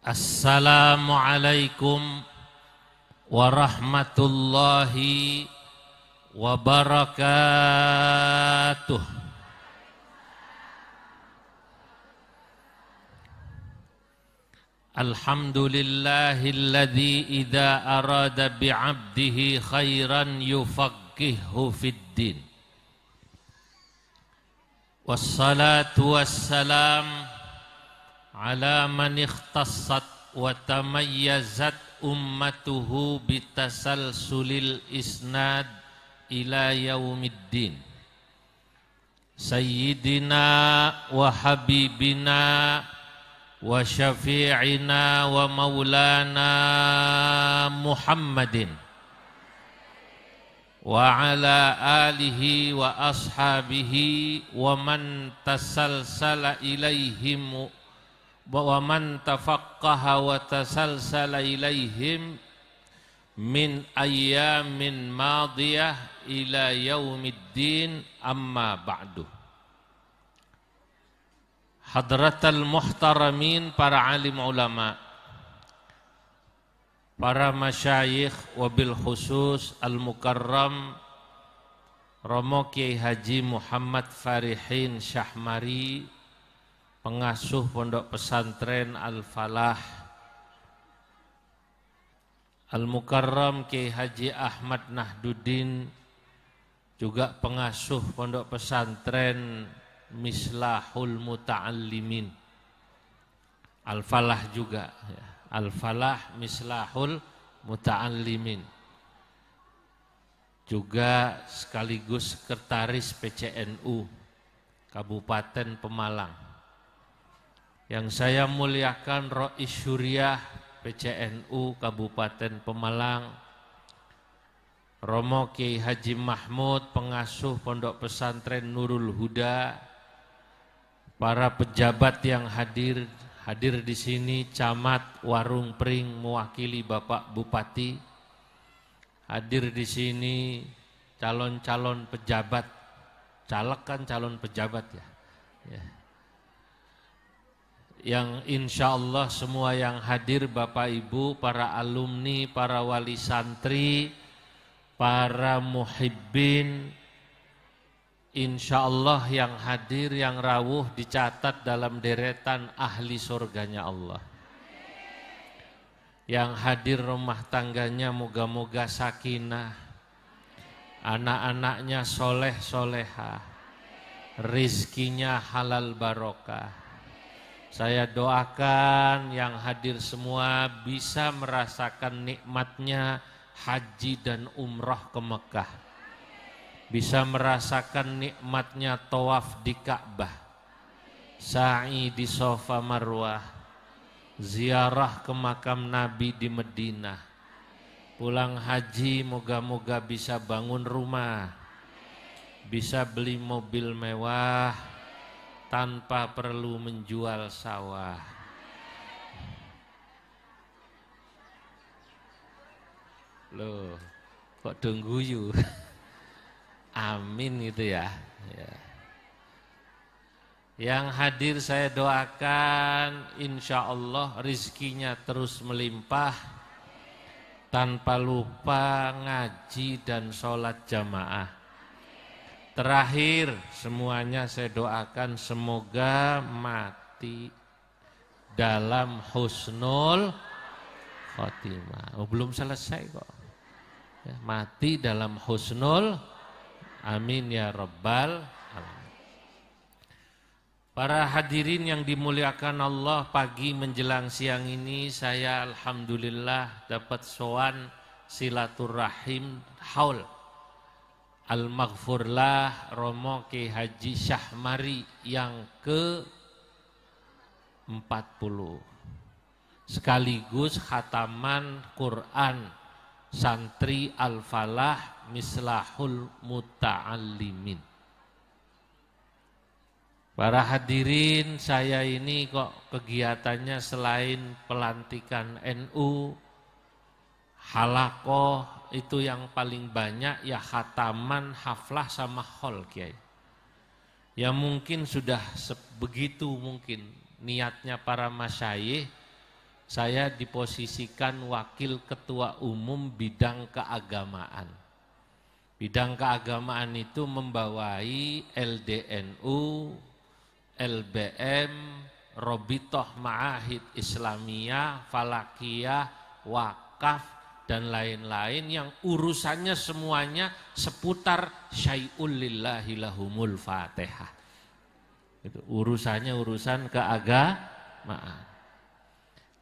Assalamualaikum warahmatullahi wabarakatuh. Alhamdulillahilladzi idza arada bi'abdihi khairan yufaqqihhu fid din. Wassalatu wassalam ala man ikhtassat wa tamayyazat ummatuhu bitasalsulil isnad ila yaumiddin. Sayyidina wa habibina wa syafi'ina wa maulana Muhammadin wa ala alihi wa ashabihi wa man tasalsala ilaihim wa man tafaqqaha wa tasalsala ilaihim min ayyamin madiyah ila yaumiddin, amma ba'du. Hadratal muhtaramin, para alim ulama, para masyayikh, wabil khusus al-mukarram Romo Kiai Haji Muhammad Farihin Syahmari, pengasuh Pondok Pesantren Al-Falah, Al-Mukarram Kiai Haji Ahmad Nahduddin, juga pengasuh Pondok Pesantren Mislahul Muta'allimin, Al-Falah juga, Al-Falah Mislahul Muta'allimin, juga sekaligus sekretaris PCNU Kabupaten Pemalang. Yang saya muliakan Rois Syuriah PCNU Kabupaten Pemalang, Romo Kiai Haji Mahmud, pengasuh Pondok Pesantren Nurul Huda, para pejabat yang hadir di sini, camat Warung Pring mewakili Bapak Bupati, hadir di sini calon-calon pejabat, caleg kan calon pejabat ya. Yang insya Allah semua yang hadir, Bapak Ibu, para alumni, para wali santri, para muhibbin, insya Allah yang hadir, yang rawuh dicatat dalam deretan ahli surganya Allah. Yang hadir rumah tangganya moga-moga sakinah, anak-anaknya soleh soleha, rizkinya halal barokah. Saya doakan yang hadir semua bisa merasakan nikmatnya haji dan umrah ke Mekah, bisa merasakan nikmatnya tawaf di Ka'bah, sa'i di Safa Marwah, ziarah ke makam Nabi di Madinah, pulang haji moga-moga bisa bangun rumah, bisa beli mobil mewah tanpa perlu menjual sawah. Loh, kok dengguyu? Amin gitu ya. Yang hadir saya doakan insya Allah rizkinya terus melimpah, tanpa lupa ngaji dan sholat jamaah. Terakhir semuanya saya doakan semoga mati dalam husnul khotimah. Oh, belum selesai kok. Mati dalam husnul, amin ya rabbal alamin. Para hadirin yang dimuliakan Allah, pagi menjelang siang ini saya alhamdulillah dapat sowan silaturahim haul Al-Maghfurlah Romo Kiai Haji Syahmari yang ke-40, sekaligus khataman Quran santri Al-Falah Mislahul Muta'allimin. Para hadirin, saya ini kok kegiatannya selain pelantikan NU, halakoh, itu yang paling banyak ya khataman, haflah sama hol Kiai. Ya mungkin sudah begitu mungkin niatnya para masyayikh saya diposisikan wakil ketua umum bidang keagamaan. Bidang keagamaan itu membawai LDNU, LBM, Robitoh Ma'ahid Islamiyah, Falakiyah, Wakaf, dan lain-lain yang urusannya semuanya seputar syai'ul lillahi lahumul fatihah. Itu urusannya urusan keagamaan.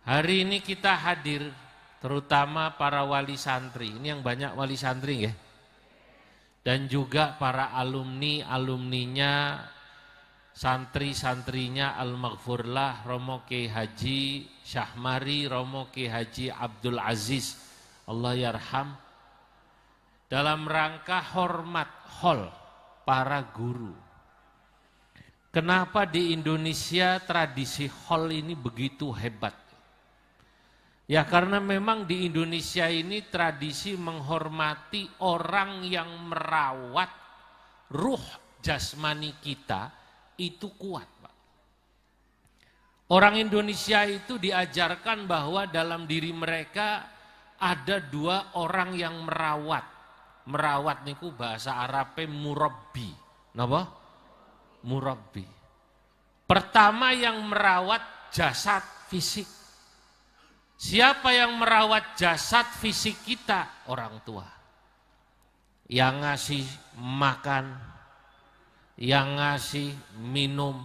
Hari ini kita hadir, terutama para wali santri. Ini yang banyak wali santri ya. Dan juga para alumninya, santri-santrinya Al-Maghfurlah Romo Kiai Haji Syahmari, Romo Kiai Haji Abdul Aziz, Allah yarham, dalam rangka hormat hol para guru. Kenapa di Indonesia tradisi hol ini begitu hebat? Ya karena memang di Indonesia ini tradisi menghormati orang yang merawat ruh jasmani kita itu kuat, Pak. Orang Indonesia itu diajarkan bahwa dalam diri mereka ada dua orang yang merawat. Merawat niku bahasa Arabnya murabbi. Napa? Murabbi. Pertama yang merawat jasad fisik. Siapa yang merawat jasad fisik kita? Orang tua. Yang ngasih makan, yang ngasih minum.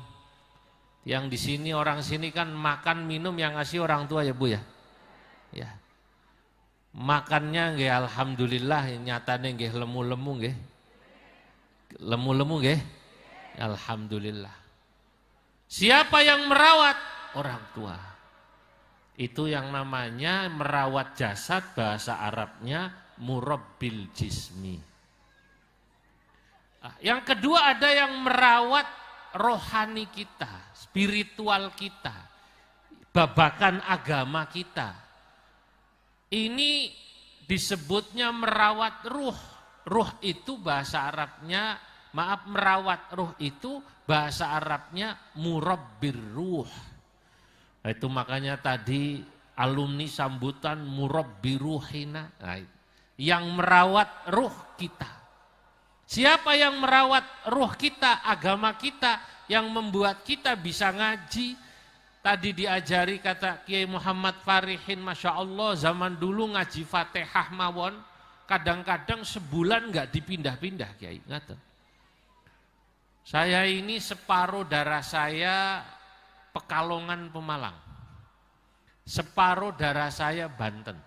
Yang di sini orang sini kan makan minum yang ngasih orang tua ya Bu ya. Ya. Makannya nggih alhamdulillah nyatane nggih lemu-lemu nggih. Lemu-lemu nggih. Alhamdulillah. Siapa yang merawat? Orang tua. Itu yang namanya merawat jasad, bahasa Arabnya murabbil jismi. Yang kedua ada yang merawat rohani kita, spiritual kita, babakan agama kita. Ini disebutnya merawat ruh. Ruh itu bahasa Arabnya, merawat ruh itu bahasa Arabnya murabbir ruh. Nah, itu makanya tadi alumni sambutan murabbi ruhina. Nah, yang merawat ruh kita. Siapa yang merawat ruh kita, agama kita, yang membuat kita bisa ngaji. Tadi diajari kata Kiai Muhammad Farihin, Masya Allah zaman dulu ngaji Fatihah mawon, kadang-kadang sebulan nggak dipindah-pindah Kiai. Saya ini separuh darah saya Pekalongan Pemalang, separuh darah saya Banten.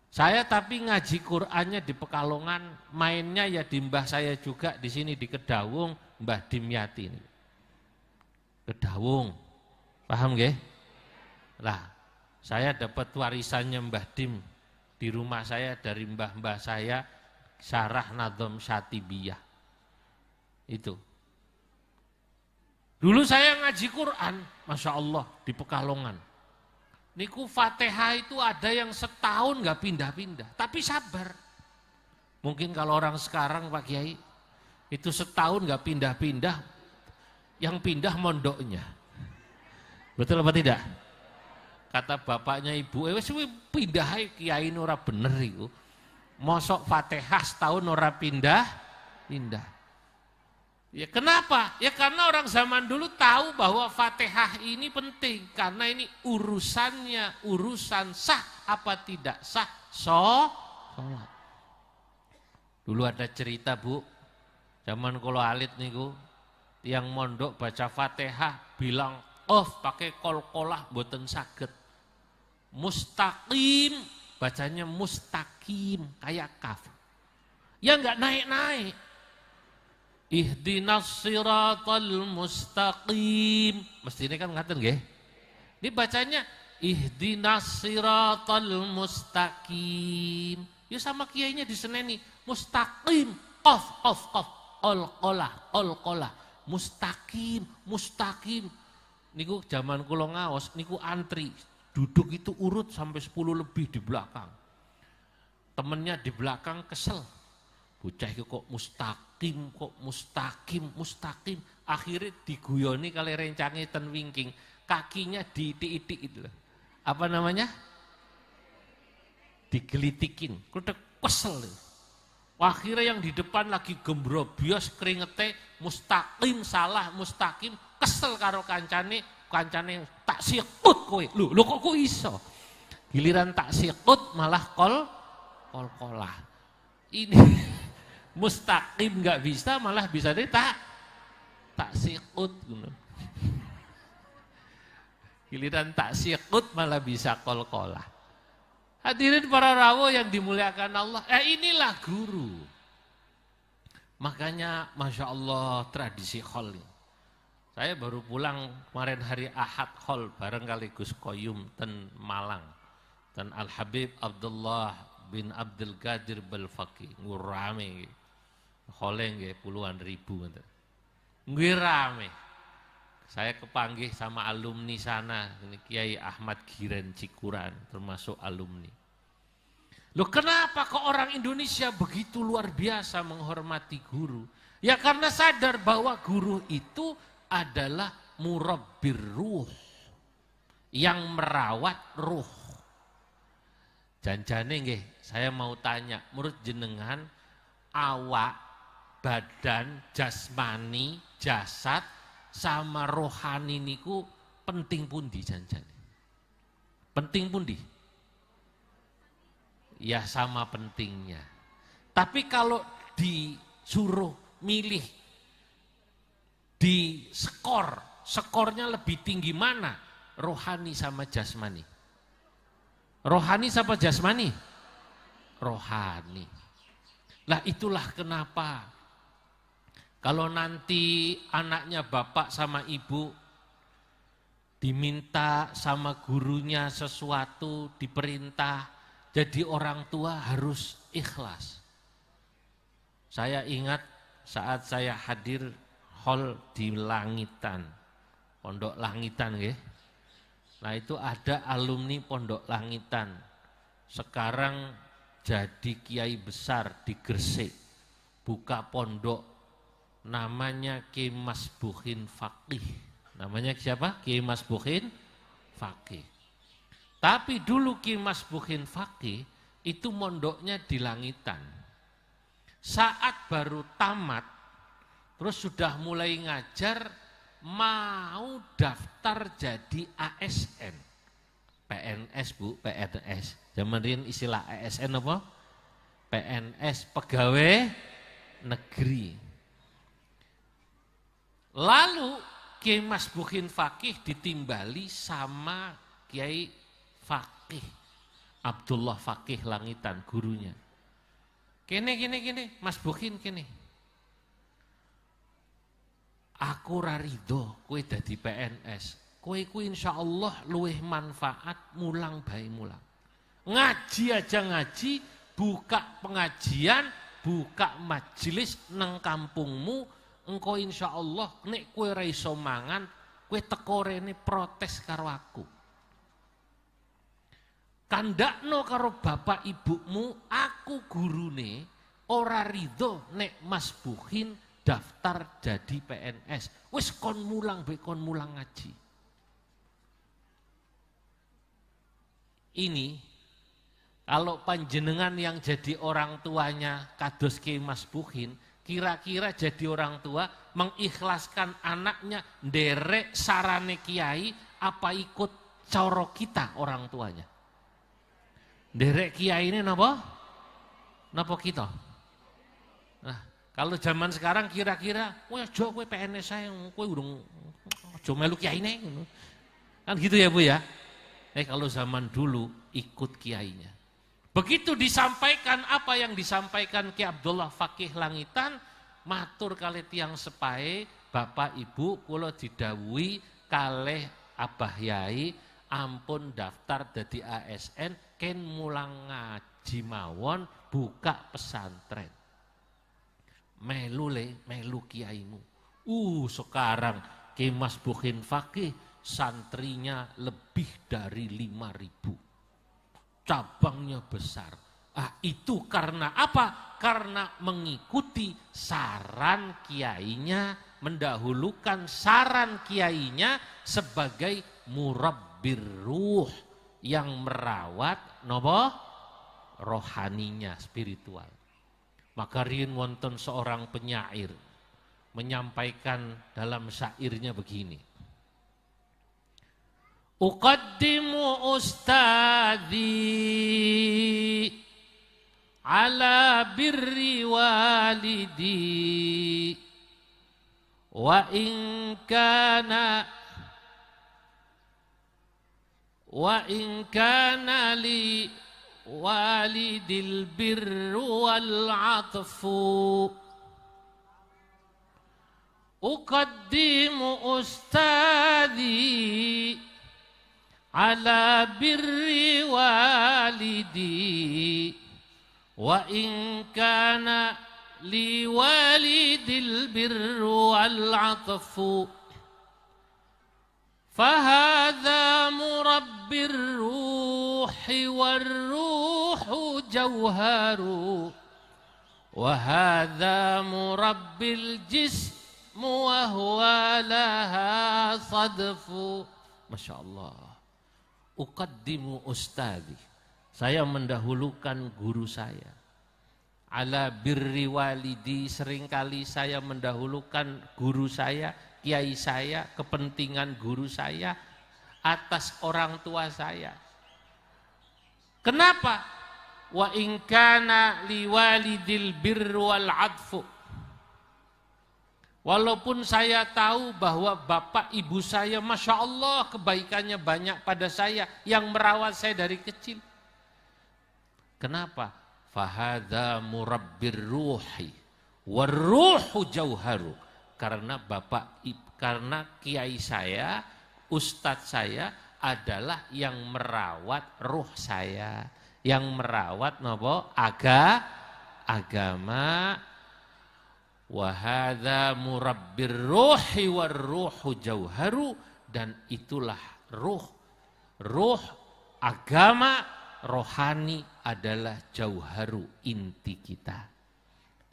Saya tapi ngaji Qur'annya di Pekalongan, mainnya ya di mbah saya juga di sini di Kedawung, Mbah Dimyati. Kedawung, paham nggih? Lah, saya dapat warisannya Mbah Dim di rumah saya dari mbah-mbah saya, Syarah Nadhom Syatibiyah. Itu. Dulu saya ngaji Quran, Masya Allah, di Pekalongan. Niku Fatihah itu ada yang setahun gak pindah-pindah, tapi sabar. Mungkin kalau orang sekarang Pak Kiai, itu setahun gak pindah-pindah, yang pindah mondoknya. Betul apa tidak? Kata bapaknya ibu, pindah Kiai ora bener itu. Mosok Fatihah setahun ora pindah. Ya kenapa? Ya karena orang zaman dulu tahu bahwa Fatihah ini penting. Karena ini urusannya, urusan sah apa tidak sah, sholat. Dulu ada cerita Bu, zaman kalau alit niku, yang mondok baca Fatihah bilang, pakai kol-kolah boten saged. Mustaqim, bacanya mustaqim, kayak kaf. Ya enggak naik-naik. Ihdinas siratal mustaqim. Mestinya kan ngaten nggih. Ini bacanya ihdinas siratal mustaqim. Ya sama kiainya diseneni mustaqim. Qaf. Qol-qolah. Mustaqim. Niku zaman kula ngaos niku antri. Duduk itu urut sampai 10 lebih di belakang. Temennya di belakang kesel. Bocah itu kok mustaqim. Akhirnya diguyoni kali rencangnya ten wingking. Kakinya diitik-itik itu. apa namanya? Digelitikin, kudu kesel. Akhirnya yang di depan lagi gembrobios keringete mustaqim salah mustaqim kesel karo kancane tak sikut kowe. Lho kok iso? Giliran tak sikut malah kol-kolah. Ini mustaqim nggak bisa malah bisa deh tak sikut. Giliran tak sikut malah bisa kol-kolah. Hadirin para rawuh yang dimuliakan Allah, inilah guru. Makanya Masya Allah tradisi khol. Saya baru pulang kemarin hari Ahad khol bareng kali Gus Koyum ten Malang. Ten Al Habib Abdullah bin Abdul Qadir Balfaqi. Ngurame. Khole nggih puluhan ribu. Nggih rame. Saya kepanggih sama alumni sana, ini Kiai Ahmad Giren Cikuran, termasuk alumni. Loh kenapa kok orang Indonesia begitu luar biasa menghormati guru? Ya karena sadar bahwa guru itu adalah murabbir ruh, yang merawat ruh. Janjane nggih, saya mau tanya, menurut jenengan awak, badan, jasmani, jasad, sama rohani niku penting pundi janjane? Penting pundi? Ya sama pentingnya. Tapi kalau disuruh milih di skornya lebih tinggi mana? Rohani sama jasmani? Rohani sama jasmani? Rohani. Lah itulah kenapa kalau nanti anaknya bapak sama ibu diminta sama gurunya sesuatu, diperintah, jadi orang tua harus ikhlas. Saya ingat saat saya hadir hall di Langitan, Pondok Langitan nggih. Nah itu ada alumni Pondok Langitan. Sekarang jadi kiai besar di Gresik, buka pondok. Namanya Kiai Masbuhin Faqih. Namanya siapa? Kiai Masbuhin Faqih. Tapi dulu Kiai Masbuhin Faqih itu mondoknya di Langitan. Saat baru tamat, terus sudah mulai ngajar, mau daftar jadi ASN. PNS Bu, PNS. Zaman ini istilah ASN apa? PNS, pegawai negeri. Lalu Kiai Masbuhin Faqih ditimbali sama Kiai Faqih Abdullah Faqih Langitan, gurunya. Kene, Masbuhin kene. Aku ra rido kowe dadi PNS. Kowe ku insyaallah luwih manfaat mulang bae mulang. Ngaji aja ngaji, buka pengajian, buka majelis nang kampungmu. Engkau insya Allah nek kue ra iso mangan, kue teko rene protes karo aku. Kandakno karo bapak ibumu, aku gurune ora ridho nek Masbuhin daftar jadi PNS. Wis kon mulang ngaji. Ini kalau panjenengan yang jadi orang tuanya kados Kiai Masbuhin, kira-kira jadi orang tua mengikhlaskan anaknya nderek sarane kiai apa ikut coro kita orang tuanya? Nderek kiai ini napa? Napa kita? Nah, kalau zaman sekarang kira-kira, wah aja kowe PNS saya, kowe urung aja melu kiyaine ngono. Kan gitu ya Bu ya? Kalau zaman dulu ikut kiainya. Begitu disampaikan apa yang disampaikan Ki Abdullah Faqih Langitan, matur kalih tiyang sepahe, Bapak Ibu kula didhawuhi kalih Abah Yai ampun daftar dadi ASN ken mulang ngaji mawon buka pesantren. Melu kiaimu. Sekarang Ki Masbuhin Faqih santrinya lebih dari 5.000. Cabangnya besar. Itu karena apa? Karena mengikuti saran kiainya, mendahulukan saran kiainya sebagai murabbir ruh, yang merawat nopo rohaninya, spiritual. Maka riyen wonten seorang penyair menyampaikan dalam syairnya begini. Uqaddimu ustadzi ala birri walidi wa in kana li walidil birru wal atfu uqaddimu ustadzi ala birri walidi wa in kana li walidil birru wal atfu fahadha murabbir ruhi war ruhu jauharu wa hadha murabbil jismu wa huwa laha sadfu. Masya Allah. Uqaddimu ustadzi, saya mendahulukan guru saya. Ala birri walidi, seringkali saya mendahulukan guru saya, kiai saya, kepentingan guru saya atas orang tua saya. Kenapa? Wa in kana liwalidil birru wal adfu. Walaupun saya tahu bahwa bapak ibu saya Masya Allah kebaikannya banyak pada saya, yang merawat saya dari kecil. Kenapa? Fahadha murabbir ruhi warruhu jauharu. Karena karena kiai saya, ustadz saya adalah yang merawat ruh saya, yang merawat agama. Wahada murabbir ruhi warruhu jauharu, dan itulah ruh agama rohani adalah jauharu, inti kita.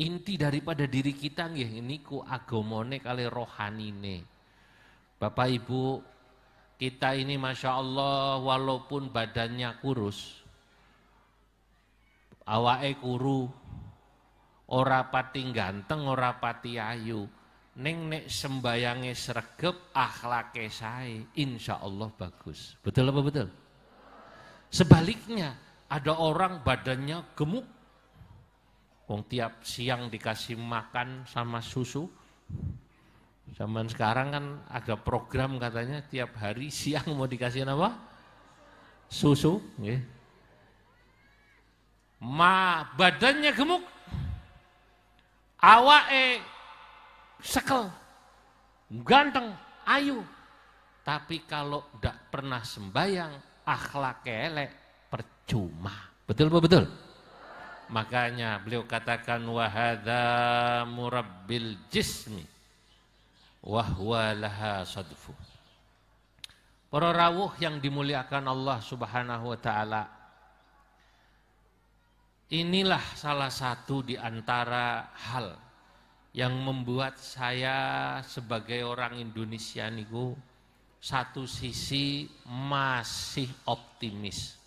Inti daripada diri kita nggih niku agamane kali rohanine. Bapak Ibu, kita ini Masya Allah walaupun badannya kurus, awake kuru, ora pati ganteng, ora pati ayu, ning nek sembayange sregep, akhlake sae, insya Allah bagus. Betul apa betul? Sebaliknya, ada orang badannya gemuk, wong tiap siang dikasih makan sama susu. Zaman sekarang kan ada program katanya tiap hari siang mau dikasih apa? Susu. Badannya gemuk, awake sekel, ganteng, ayu. Tapi kalau tidak pernah sembayang, akhlak elek, percuma. Betul apa betul? Makanya beliau katakan wahadha murabbil jismi wahwa laha sadfu. Para rawuh yang dimuliakan Allah Subhanahu wa taala, inilah salah satu di antara hal yang membuat saya sebagai orang Indonesia niku satu sisi masih optimis.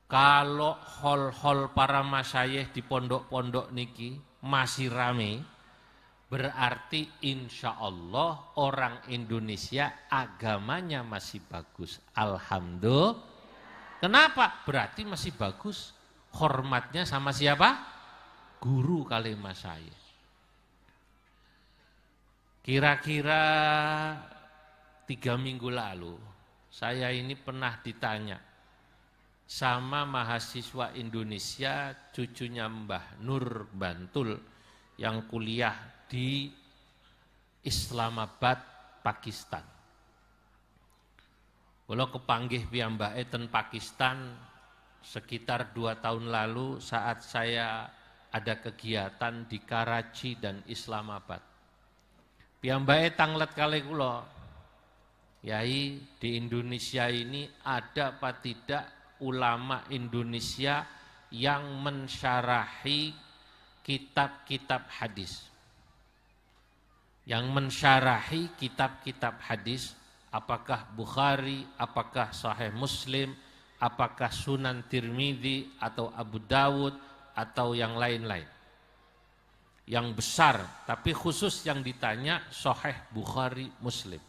Kalau hol-hol para masyayikh di pondok-pondok niki masih rame, berarti insya Allah orang Indonesia agamanya masih bagus. Alhamdulillah. Kenapa? Berarti masih bagus. Hormatnya sama siapa? Guru kali masyayikh. Kira-kira 3 minggu lalu saya ini pernah ditanya sama mahasiswa Indonesia, cucunya Mbah Nur Bantul yang kuliah di Islamabad, Pakistan. Kalau kepanggih piyambake ten Pakistan sekitar 2 tahun lalu saat saya ada kegiatan di Karachi dan Islamabad. Piyambake tanglet kali kula, Yai, di Indonesia ini ada apa tidak ulama Indonesia yang mensyarahi kitab-kitab hadis. Yang mensyarahi kitab-kitab hadis. apakah Bukhari, apakah Sahih Muslim, apakah Sunan Tirmidzi atau Abu Dawud atau yang lain-lain. Yang besar, tapi khusus yang ditanya Sahih Bukhari Muslim.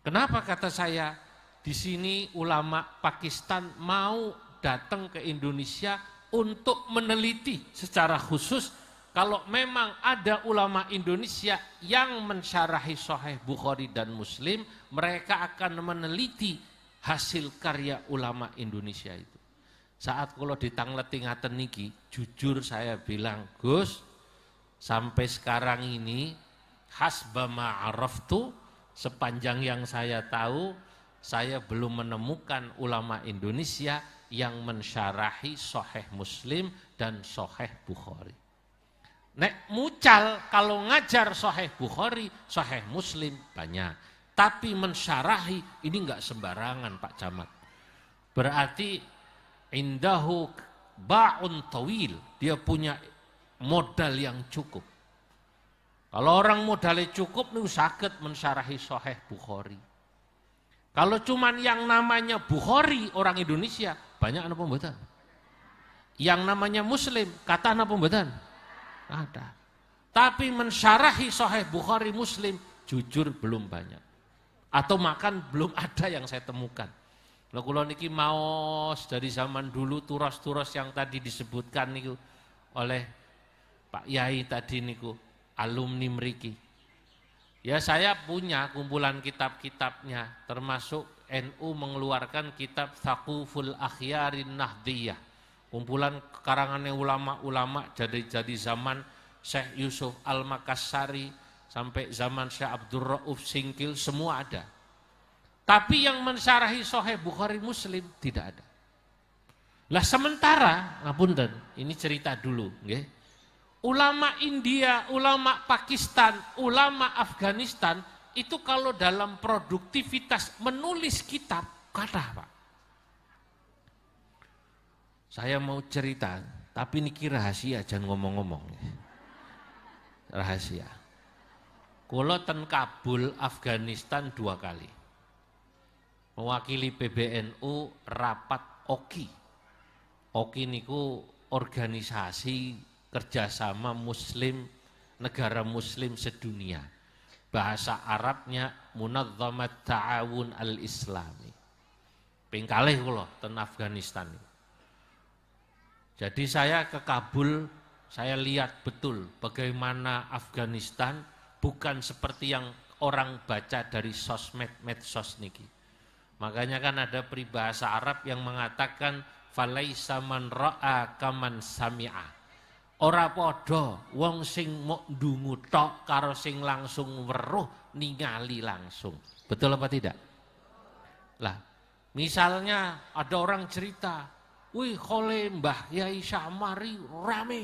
Kenapa kata saya di sini ulama Pakistan mau datang ke Indonesia untuk meneliti secara khusus kalau memang ada ulama Indonesia yang mensyarahi Sahih Bukhari dan Muslim, mereka akan meneliti hasil karya ulama Indonesia itu. Saat kalau ditangleti ngaten niki, jujur saya bilang, Gus, sampai sekarang ini hasba ma'araftu, sepanjang yang saya tahu, saya belum menemukan ulama Indonesia yang mensyarahi Sahih Muslim dan Sahih Bukhari. Nek mucal kalau ngajar Sahih Bukhari, Sahih Muslim banyak. Tapi mensyarahi ini enggak sembarangan Pak Camat. Berarti indahu ba'un tawil, dia punya modal yang cukup. Kalau orang modalnya cukup nih sakit mensyarahi Sahih Bukhari. Kalau cuman yang namanya Bukhari orang Indonesia banyak apa mboten? Yang namanya Muslim kata apa mboten? Ada. Tapi mensyarahi Sahih Bukhari Muslim jujur belum banyak. Atau makan belum ada yang saya temukan. Lha kula niki maos dari zaman dulu turos-turos yang tadi disebutkan niku oleh Pak Yai tadi niku alumni mriki. Ya saya punya kumpulan kitab-kitabnya termasuk NU mengeluarkan kitab Thaquful Akhyarin Nahdiyah. Kumpulan karangannya ulama-ulama jadi zaman Syekh Yusuf Al-Makassari sampai zaman Syekh Abdul Rauf Singkil semua ada. Tapi yang mensyarahi Sahih Bukhari Muslim tidak ada. Lah sementara, ngapunten, ini cerita dulu, nggih. Ulama India, ulama Pakistan, ulama Afghanistan itu kalau dalam produktivitas menulis kitab kathah, Pak. Saya mau cerita, tapi niki rahasia, jangan ngomong-ngomong. Rahasia. Kula ten Kabul, Afghanistan 2 kali. Mewakili PBNU rapat OKI. OKI niku organisasi kerjasama Muslim, negara Muslim sedunia. Bahasa Arabnya Munazzamat Ta'awun Al-Islami. Ping kalih kula ten Afghanistan. Jadi saya ke Kabul, saya lihat betul bagaimana Afghanistan bukan seperti yang orang baca dari sosmed, medsos niki. Makanya kan ada peribahasa Arab yang mengatakan falaisa man ra'a kaman sami'a. Ora padha wong sing mok ndungu tok karo sing langsung weruh ningali langsung. Betul apa tidak? Lah, misalnya ada orang cerita, wih khole Mbah Yai Syahmari rame.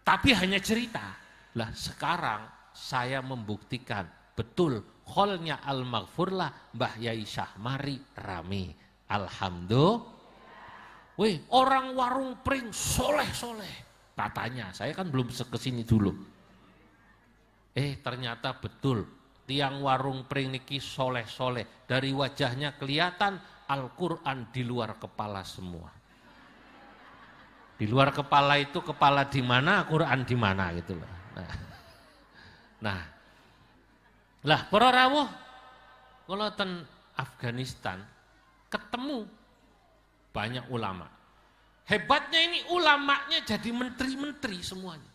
Tapi hanya cerita. Lah sekarang saya membuktikan betul kholnya al-maghfurlah Mbah Yai Syahmari rame. Alhamdulillah. Wih orang warung pring soleh-soleh. Katanya, saya kan belum kesini dulu. Ternyata betul. Tiang warung pring niki soleh-soleh. Dari wajahnya kelihatan Al-Quran di luar kepala semua. Di luar kepala itu kepala di mana, Quran di mana gitu loh. Nah, lah para rawuh kalau ten Afghanistan ketemu banyak ulama. Hebatnya ini ulamanya jadi menteri-menteri semuanya.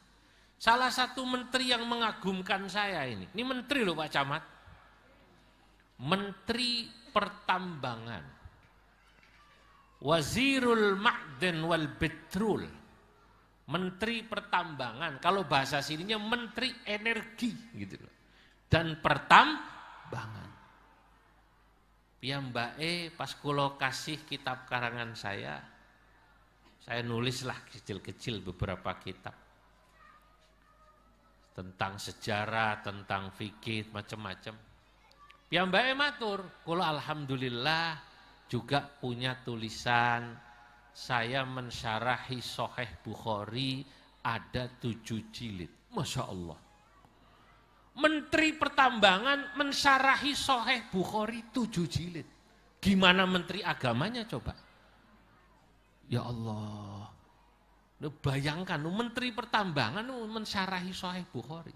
Salah satu menteri yang mengagumkan saya ini menteri loh Pak Camat. Menteri Pertambangan. Wazirul Ma'dan wal Petrol. Menteri Pertambangan, kalau bahasa sininya Menteri Energi gitu loh. Dan Pertambangan. Piyambake pas kula kasih kitab karangan saya nulislah kecil-kecil beberapa kitab. Tentang sejarah, tentang fikih, macam-macam. Piyambake matur, kula alhamdulillah juga punya tulisan saya mensyarahi Sahih Bukhari ada 7 jilid. Masya Allah. Menteri Pertambangan mensyarahi Sahih Bukhari 7 jilid. Gimana Menteri Agamanya coba? Ya Allah. Bayangkan Menteri Pertambangan mensyarahi Sahih Bukhari.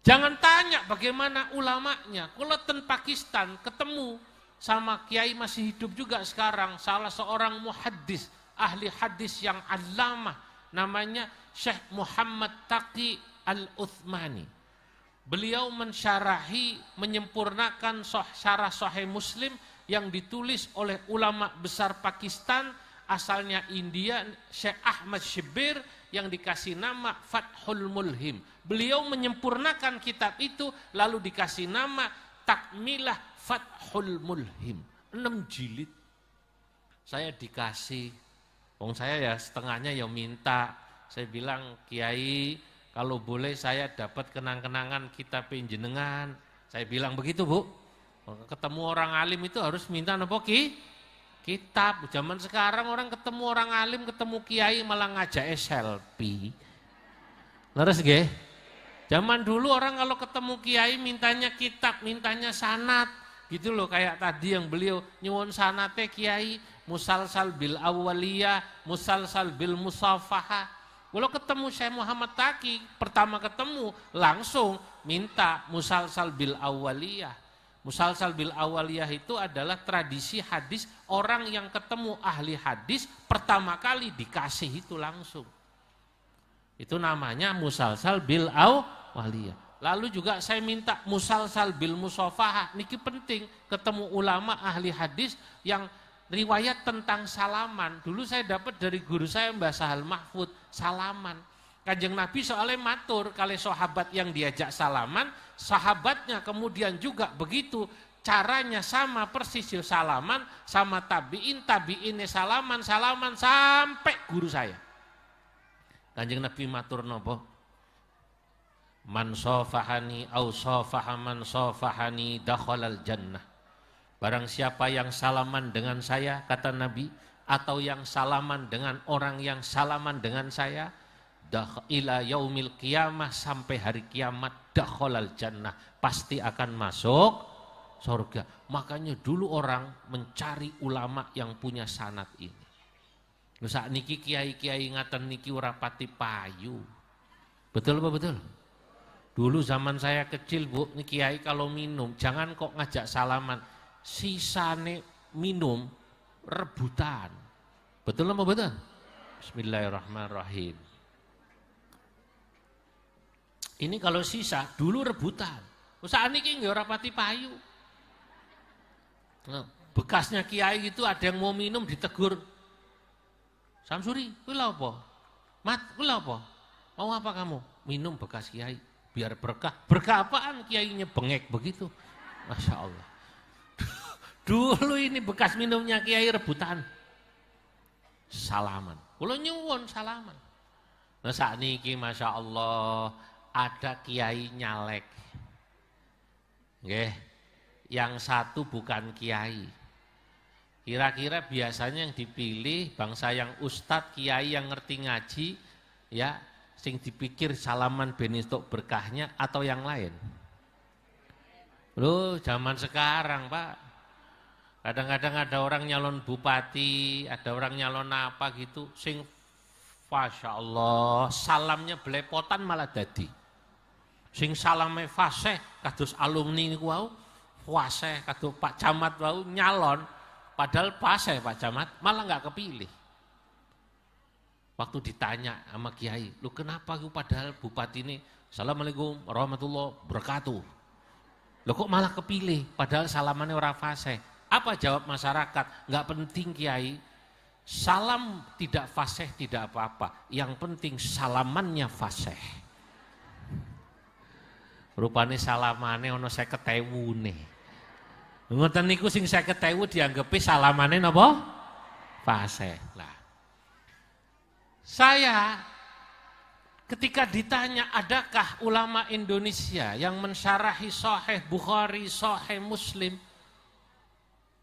Jangan tanya bagaimana ulamanya. Kalau ten Pakistan ketemu sama kiai masih hidup juga sekarang, salah seorang muhaddis, ahli hadis yang allamah, namanya Syekh Muhammad Taqi Al-Uthmani. Beliau mensyarahi, menyempurnakan syarah Sahih Muslim yang ditulis oleh ulama besar Pakistan, asalnya India, Syekh Ahmad Shibir, yang dikasih nama Fathul Mulhim. Beliau menyempurnakan kitab itu lalu dikasih nama Takmilah Fathul Mulhim. 6 jilid. Saya dikasih, saya ya setengahnya ya minta. Saya bilang, Kiai, kalau boleh saya dapat kenang-kenangan kitab jenengan. Saya bilang begitu, Bu. Ketemu orang alim itu harus minta apa kitab. Zaman sekarang orang ketemu orang alim, ketemu kiai malah ngajak selfie. Leres nggih? Zaman dulu orang kalau ketemu kiai mintanya kitab, mintanya sanad. Gitu loh, kayak tadi yang beliau nyuwun sanate kiai, musalsal bil awwaliyah, musalsal bil musafahah. Kalau ketemu Syekh Muhammad Taqi, pertama ketemu langsung minta musalsal bil awwaliyah. Musalsal bil awaliyah itu adalah tradisi hadis, orang yang ketemu ahli hadis pertama kali dikasih itu langsung. Itu namanya musalsal bil awaliyah. Lalu juga saya minta musalsal bil musafahah. Niki penting, ketemu ulama ahli hadis yang riwayat tentang salaman. Dulu saya dapat dari guru saya Mbah Sahal Mahfud, salaman. Kanjeng Nabi soalnya matur kali sahabat yang diajak salaman, sahabatnya kemudian juga begitu, caranya sama persis salaman, sama tabiinnya salaman sampai guru saya. Kanjeng Nabi matur nopo? Man sofahani au sofaha man sofahani dakhalal jannah. Barang siapa yang salaman dengan saya, kata Nabi, atau yang salaman dengan orang yang salaman dengan saya, ila yaumil qiyamah, sampai hari kiamat, dakhalal jannah, pasti akan masuk surga. Makanya dulu orang mencari ulama yang punya sanad ini. Saat niki kiai-kiai ngaten niki ora pati payu. Betul apa betul? Dulu zaman saya kecil, Bu, nih kiai kalau minum jangan kok ngajak salaman, sisane minum rebutan. Betul apa betul? Bismillahirrahmanirrahim. Ini kalau sisa, dulu rebutan. Saat ini nggak rapati payu. Nah, bekasnya kiai itu ada yang mau minum ditegur. Samsuri, kowe lha apa? Mat, kowe lha apa? Mau apa kamu? Minum bekas kiai, biar berkah. Berkah apaan? Kiainya bengek begitu. Masya Allah. Dulu ini bekas minumnya kiai rebutan. Salaman. Kalau nyuwun salaman. Nah saat ini Masya Allah, ada kiai nyalek. Nggih. Yang satu bukan kiai. Kira-kira biasanya yang dipilih bangsa yang ustadz, kiai yang ngerti ngaji, ya, sing dipikir salaman benistok berkahnya atau yang lain. Loh, zaman sekarang, Pak. Kadang-kadang ada orang nyalon bupati, ada orang nyalon apa gitu, sing Masya Allah, salamnya belepotan malah dadi. Sing salame fasih kados alumni niku wau, fasih kados Pak Camat wau nyalon, padahal fasih Pak Camat malah enggak kepilih. Waktu ditanya sama kiai, "Lu kenapa lu padahal bupati ini Assalamualaikum warahmatullahi wabarakatuh. Lu kok malah kepilih padahal salamannya ora fasih?" Apa jawab masyarakat? Enggak penting kiai. Salam tidak fasih tidak apa-apa, yang penting salamannya fasih. Rupane salamane ono 50.000 ngoten niku sing 50.000 dianggepi salamane napa? Fasih. Lah. Saya ketika ditanya adakah ulama Indonesia yang mensyarahi Sahih Bukhari, Sahih Muslim,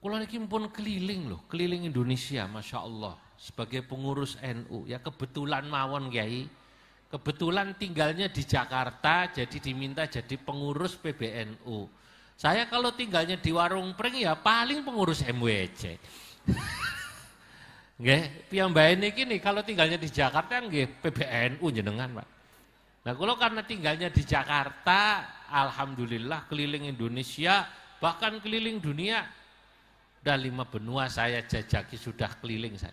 kula niki pun keliling loh, keliling Indonesia, Masya Allah, sebagai pengurus NU, ya kebetulan mawon Kiai, Kebetulan tinggalnya di Jakarta, jadi diminta jadi pengurus PBNU. Saya kalau tinggalnya di Warung Pring ya paling pengurus MWC. Nggih, piyambake niki nih kalau tinggalnya di Jakarta nggih PBNU jenengan, Pak. Nah, kalau karena tinggalnya di Jakarta, alhamdulillah keliling Indonesia, bahkan keliling dunia. Udah 5 benua saya jajaki, sudah keliling saya.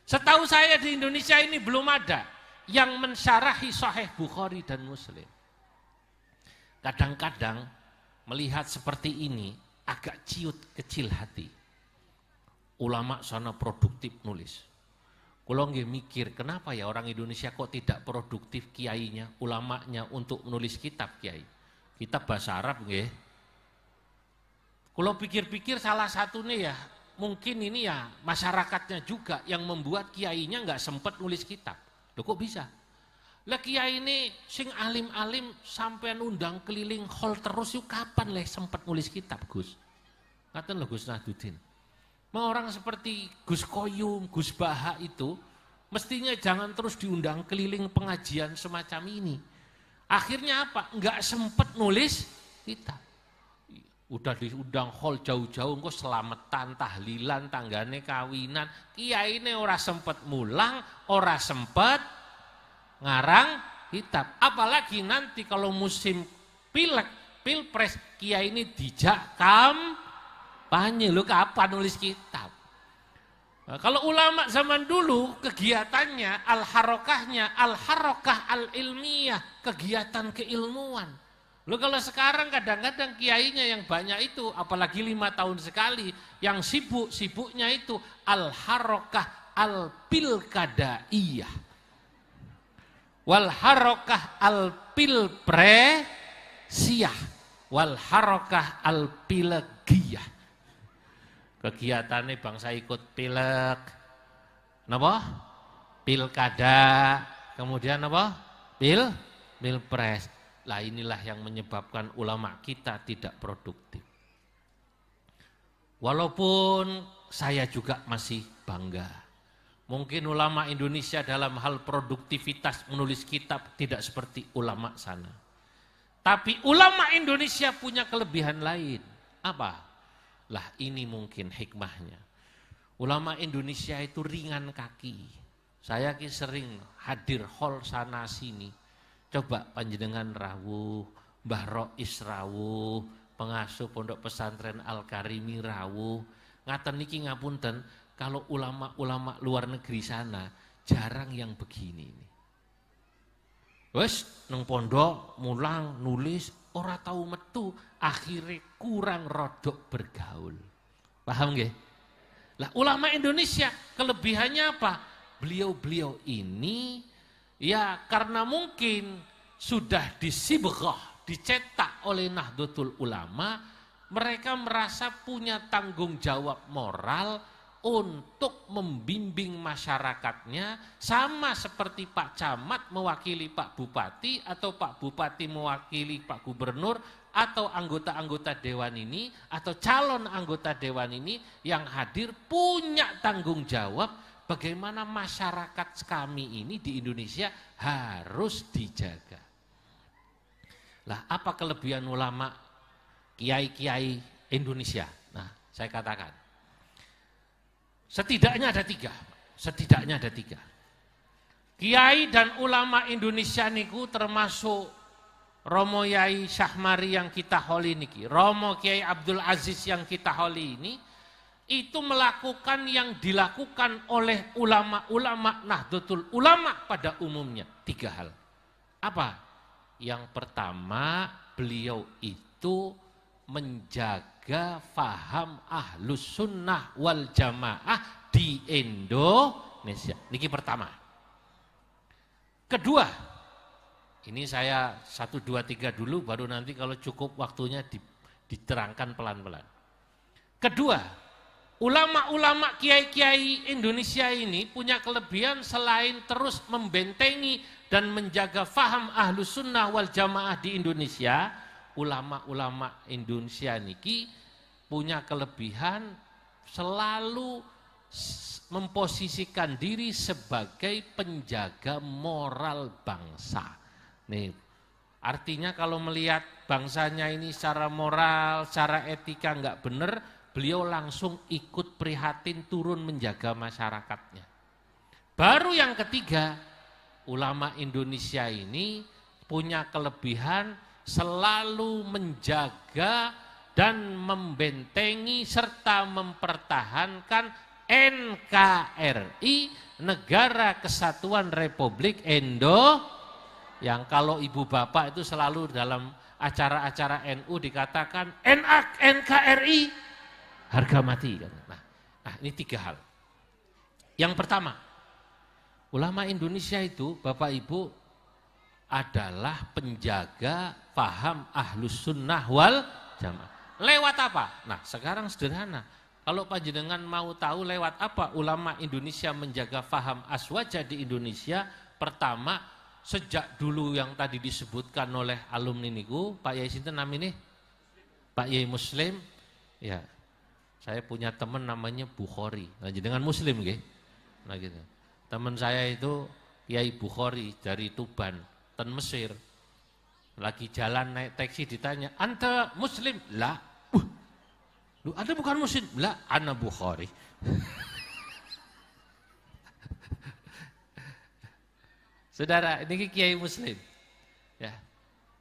Setahu saya di Indonesia ini belum ada yang mensyarahi Sahih Bukhari dan Muslim. Kadang-kadang melihat seperti ini agak ciut kecil hati. Ulama sana produktif nulis. Kalau nggih mikir, kenapa ya orang Indonesia kok tidak produktif kiainya, ulamanya untuk menulis kitab kiai. Kitab bahasa Arab nggih. Kalau pikir-pikir salah satunya ya, mungkin ini ya masyarakatnya juga yang membuat kiainya nggak sempat nulis kitab. Loh kok bisa? Lah kiai ini sing alim-alim sampai undang keliling hall terus yuk kapan leh sempat nulis kitab Gus? Ngaten lho Gus Nahdudin. Mau orang seperti Gus Koyum, Gus Baha itu mestinya jangan terus diundang keliling pengajian semacam ini. Akhirnya apa? Enggak sempat nulis kitab. Udah diundang hall jauh-jauh kok selamatan, tahlilan, tanggane kawinan. Kiai ini ora sempat mulang, ora sempat ngarang kitab. Apalagi nanti kalau musim pilek, pilpres, kiai ini dijak kampanye. Lu kapan nulis kitab? Nah, kalau ulama zaman dulu kegiatannya, al-harokah al-ilmiyah, kegiatan keilmuan. Lu kalau sekarang kadang-kadang kiainya yang banyak itu, apalagi 5 tahun sekali, yang sibuknya itu al-harokah al-pilkadaiyah. Wal harokah al-pilpresiyah. Wal harokah al-pilgiyah. Kegiatannya bangsa ikut pilek, napa? Pilkada, kemudian apa? Pilpres. Lah inilah yang menyebabkan ulama kita tidak produktif. Walaupun saya juga masih bangga. Mungkin ulama Indonesia dalam hal produktivitas menulis kitab tidak seperti ulama sana. Tapi ulama Indonesia punya kelebihan lain. Apa? Lah ini mungkin hikmahnya. Ulama Indonesia itu ringan kaki. Saya sering hadir hall sana sini. Coba panjenengan rawuh, Mbah Rois rawuh, pengasuh pondok pesantren Al-Karimi rawuh. Ngaten niki ngapunten, kalau ulama-ulama luar negeri sana jarang yang begini ini. Wes nang pondok mulang nulis ora tahu metu, akhirnya kurang rodok bergaul. Paham nggih? Lah ulama Indonesia kelebihannya apa? Beliau-beliau ini ya karena mungkin sudah disibghah, dicetak oleh Nahdlatul Ulama, mereka merasa punya tanggung jawab moral untuk membimbing masyarakatnya, sama seperti Pak Camat mewakili Pak Bupati atau Pak Bupati mewakili Pak Gubernur atau anggota-anggota dewan ini atau calon anggota dewan ini yang hadir punya tanggung jawab bagaimana masyarakat kami ini di Indonesia harus dijaga. Lah apa kelebihan ulama kiai-kiai Indonesia? Nah saya katakan setidaknya ada tiga. Kiai dan ulama Indonesia niku termasuk Romo Yai Syahmari yang kita holi niki, Romo Kiai Abdul Aziz yang kita holi ini, itu melakukan yang dilakukan oleh ulama-ulama Nahdlatul Ulama pada umumnya. 3 hal. Apa? Yang pertama, beliau itu menjaga faham ahlus sunnah wal jamaah di Indonesia. Niki pertama. Kedua, ini saya 1, 2, 3 dulu, baru nanti kalau cukup waktunya diterangkan pelan-pelan. Kedua, ulama-ulama kiai-kiai Indonesia ini punya kelebihan selain terus membentengi dan menjaga faham ahlus sunnah wal jamaah di Indonesia, ulama-ulama Indonesia niki punya kelebihan selalu memposisikan diri sebagai penjaga moral bangsa. Nih, artinya kalau melihat bangsanya ini secara moral, secara etika nggak benar, beliau langsung ikut prihatin turun menjaga masyarakatnya. Baru yang ketiga, ulama Indonesia ini punya kelebihan selalu menjaga dan membentengi serta mempertahankan NKRI, Negara Kesatuan Republik Indonesia, yang kalau ibu bapak itu selalu dalam acara-acara NU dikatakan NKRI harga mati. Nah ini tiga hal. Yang pertama, ulama Indonesia itu Bapak Ibu adalah penjaga paham Ahlus Sunnah wal Jamaah. Lewat apa? Nah sekarang sederhana. Kalau panjenengan mau tahu lewat apa ulama Indonesia menjaga paham aswaja di Indonesia, pertama sejak dulu yang tadi disebutkan oleh alumni niku, Pak Yai sinten namanya? Pak Yai Muslim. Ya. Saya punya teman namanya Bukhari. Nah, dengan Muslim nggih. Nah gitu. Teman saya itu Yai Bukhari dari Tuban, ten Mesir. Lagi jalan naik taksi ditanya, "Anta Muslim?" "La." "Lu Anda bukan Muslim?" "La, ana Bukhari." Saudara, ini Kiai Muslim. Ya.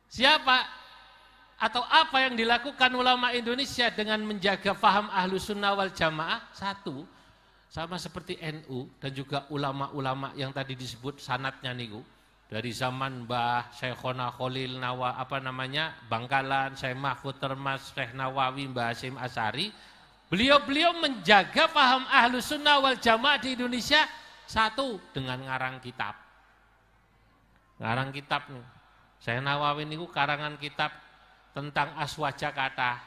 Siapa atau apa yang dilakukan ulama Indonesia dengan menjaga faham Ahlus Sunnah wal Jamaah? Satu, sama seperti NU dan juga ulama-ulama yang tadi disebut sanatnya niku. Dari zaman Mbah Syekhona Khalil Bangkalan, Syekh Mahfud Termas, Syekh Nawawi, Mbah Hasyim Asy'ari. Beliau-beliau menjaga faham Ahlus Sunnah wal Jamaah di Indonesia. Satu, dengan ngarang kitab. Ngarang kitab nih. Syekh Nawawi niku karangan kitab tentang aswaja kata.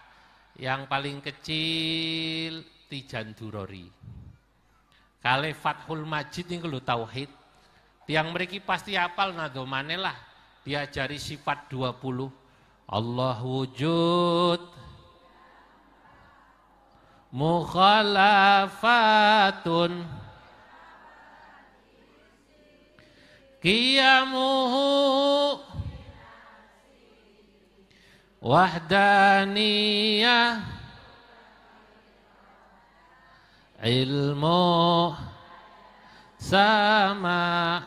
Yang paling kecil Tijan Durori. Kale Fathul Majid niku lho tauhid. Tiang mriki pasti hafal nadomane lah. Diajari sifat 20. Allah wujud mukhalafatun qiyamuhu wahdaniyah ilmu sama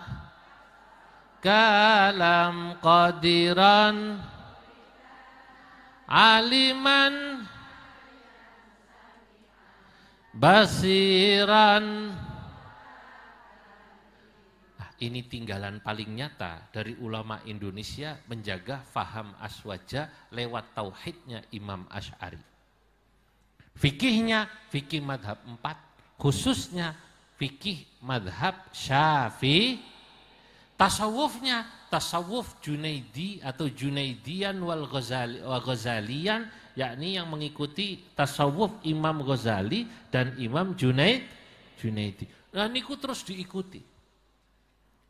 kalam qadiran aliman basiran. Ini tinggalan paling nyata dari ulama Indonesia menjaga faham aswaja lewat tauhidnya Imam Asy'ari. Fikihnya, fikih madhab 4, khususnya fikih madhab Syafi'i. Tasawufnya, tasawuf Junaidi atau Junaidian wal Ghazalian, yakni yang mengikuti tasawuf Imam Ghazali dan Imam Junaidi. Nah niku terus diikuti.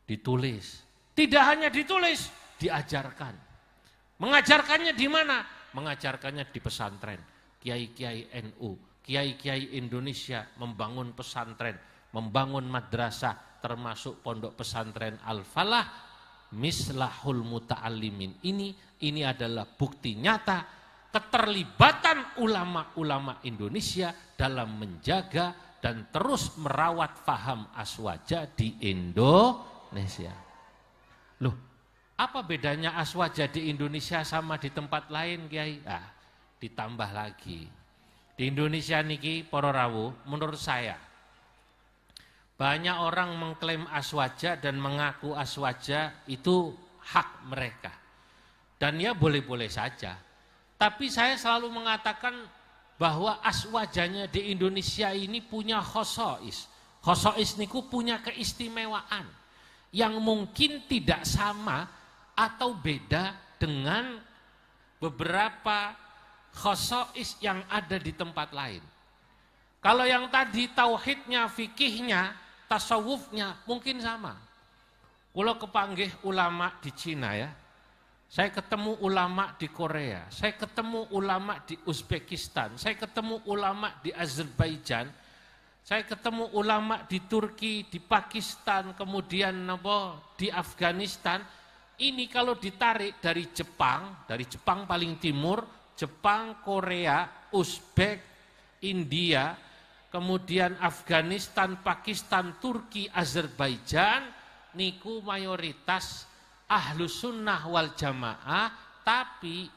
Ditulis, tidak hanya ditulis, diajarkan. Mengajarkannya di mana? Mengajarkannya di pesantren. Kiai-kiai NU, kiai-kiai Indonesia membangun pesantren, membangun madrasah, termasuk pondok pesantren Al-Falah, Mislahul Muta'allimin. Ini adalah bukti nyata keterlibatan ulama-ulama Indonesia dalam menjaga dan terus merawat faham aswaja di Indonesia. Loh, apa bedanya aswaja di Indonesia sama di tempat lain, Kiai? Ditambah lagi. Di Indonesia niki para rawuh, menurut saya banyak orang mengklaim aswaja dan mengaku aswaja itu hak mereka. Dan ya boleh-boleh saja. Tapi saya selalu mengatakan bahwa aswajanya di Indonesia ini punya khosois. Khosois niku punya keistimewaan yang mungkin tidak sama atau beda dengan beberapa khosois yang ada di tempat lain. Kalau yang tadi tauhidnya, fikihnya, tasawufnya mungkin sama. Kalau kepanggih ulama di Cina ya, saya ketemu ulama di Korea, saya ketemu ulama di Uzbekistan, saya ketemu ulama di Azerbaijan, Saya ketemu ulama di Turki, di Pakistan, kemudian di Afghanistan. Ini kalau ditarik dari Jepang paling timur, Jepang, Korea, Uzbek, India, kemudian Afghanistan, Pakistan, Turki, Azerbaijan, niku mayoritas Ahlus Sunnah wal Jamaah, tapi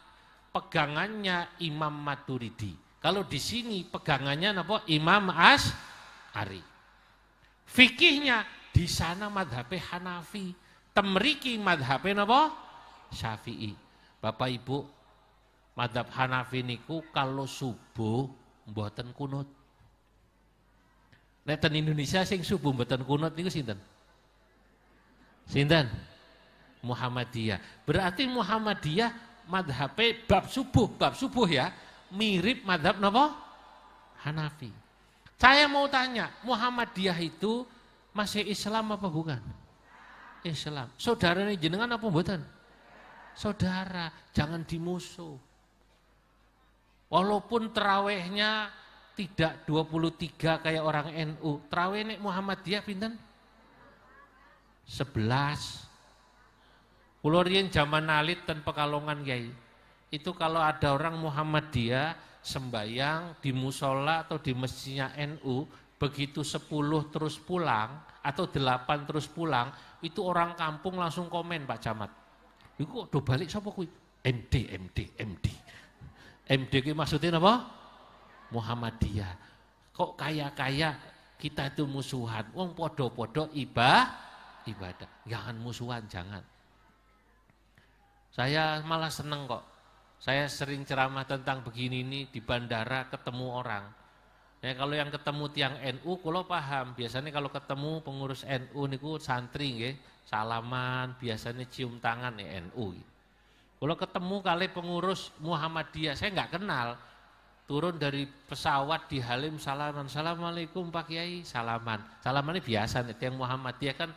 pegangannya Imam Maturidi. Kalau di sini pegangannya Imam Asy'ari. Fikihnya di sana madhabe Hanafi, temriki madhabe Syafi'i. Bapak Ibu, madhab Hanafi niku kalau subuh mboten kunut. Nek ten Indonesia sing subuh mboten kunut niku sinten? Sinten? Muhammadiyah. Berarti Muhammadiyah madhabe bab subuh ya, mirip madhab Hanafi. Saya mau tanya, Muhammadiyah itu masih Islam apa bukan? Islam. Saudara ini jenengan apa mboten? Saudara, jangan dimusuh. Walaupun terawihnya tidak 23 kayak orang NU, terawih nek Muhammadiyah pinten? 11. Kulo riyen zaman alit ten Pekalongan Kiai. Itu kalau ada orang Muhammadiyah sembayang di musola atau di masjidnya NU, begitu 10 terus pulang atau 8 terus pulang, itu orang kampung langsung komen Pak Camat. Iku do balik sapa kuwi? MD. MD ki maksudnya apa? Muhammadiyah. Kok kaya-kaya kita itu musuhan? Wong podo-podo ibadah. Jangan musuhan, jangan. Saya malah seneng kok. Saya sering ceramah tentang begini ini di bandara ketemu orang. Ya, kalau yang ketemu tiang NU, kalau paham. Biasanya kalau ketemu pengurus NU niku santri nggih, salaman, biasanya cium tangan ya NU. Kalau ketemu kali pengurus Muhammadiyah, saya nggak kenal. Turun dari pesawat di Halim salaman, Assalamualaikum Pak Kiai, salaman. Salamannya biasa nih, tiang Muhammadiyah kan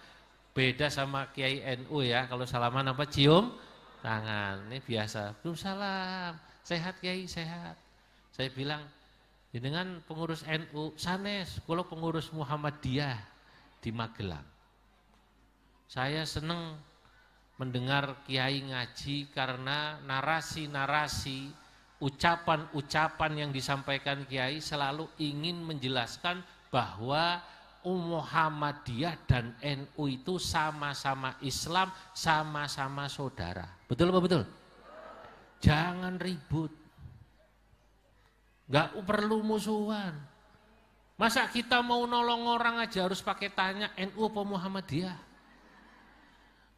beda sama Kiai NU ya. Kalau salaman apa cium tangan, ini biasa. Belum salam, sehat Kiai, sehat. Saya bilang, dengan pengurus NU, sanes, kalau pengurus Muhammadiyah di Magelang. Saya senang mendengar Kiai ngaji karena narasi-narasi, ucapan-ucapan yang disampaikan Kiai selalu ingin menjelaskan bahwa Muhammadiyah dan NU itu sama-sama Islam, sama-sama saudara. Betul apa betul? Jangan ribut. Enggak perlu musuhan. Masa kita mau nolong orang aja harus pakai tanya NU apa Muhammadiyah?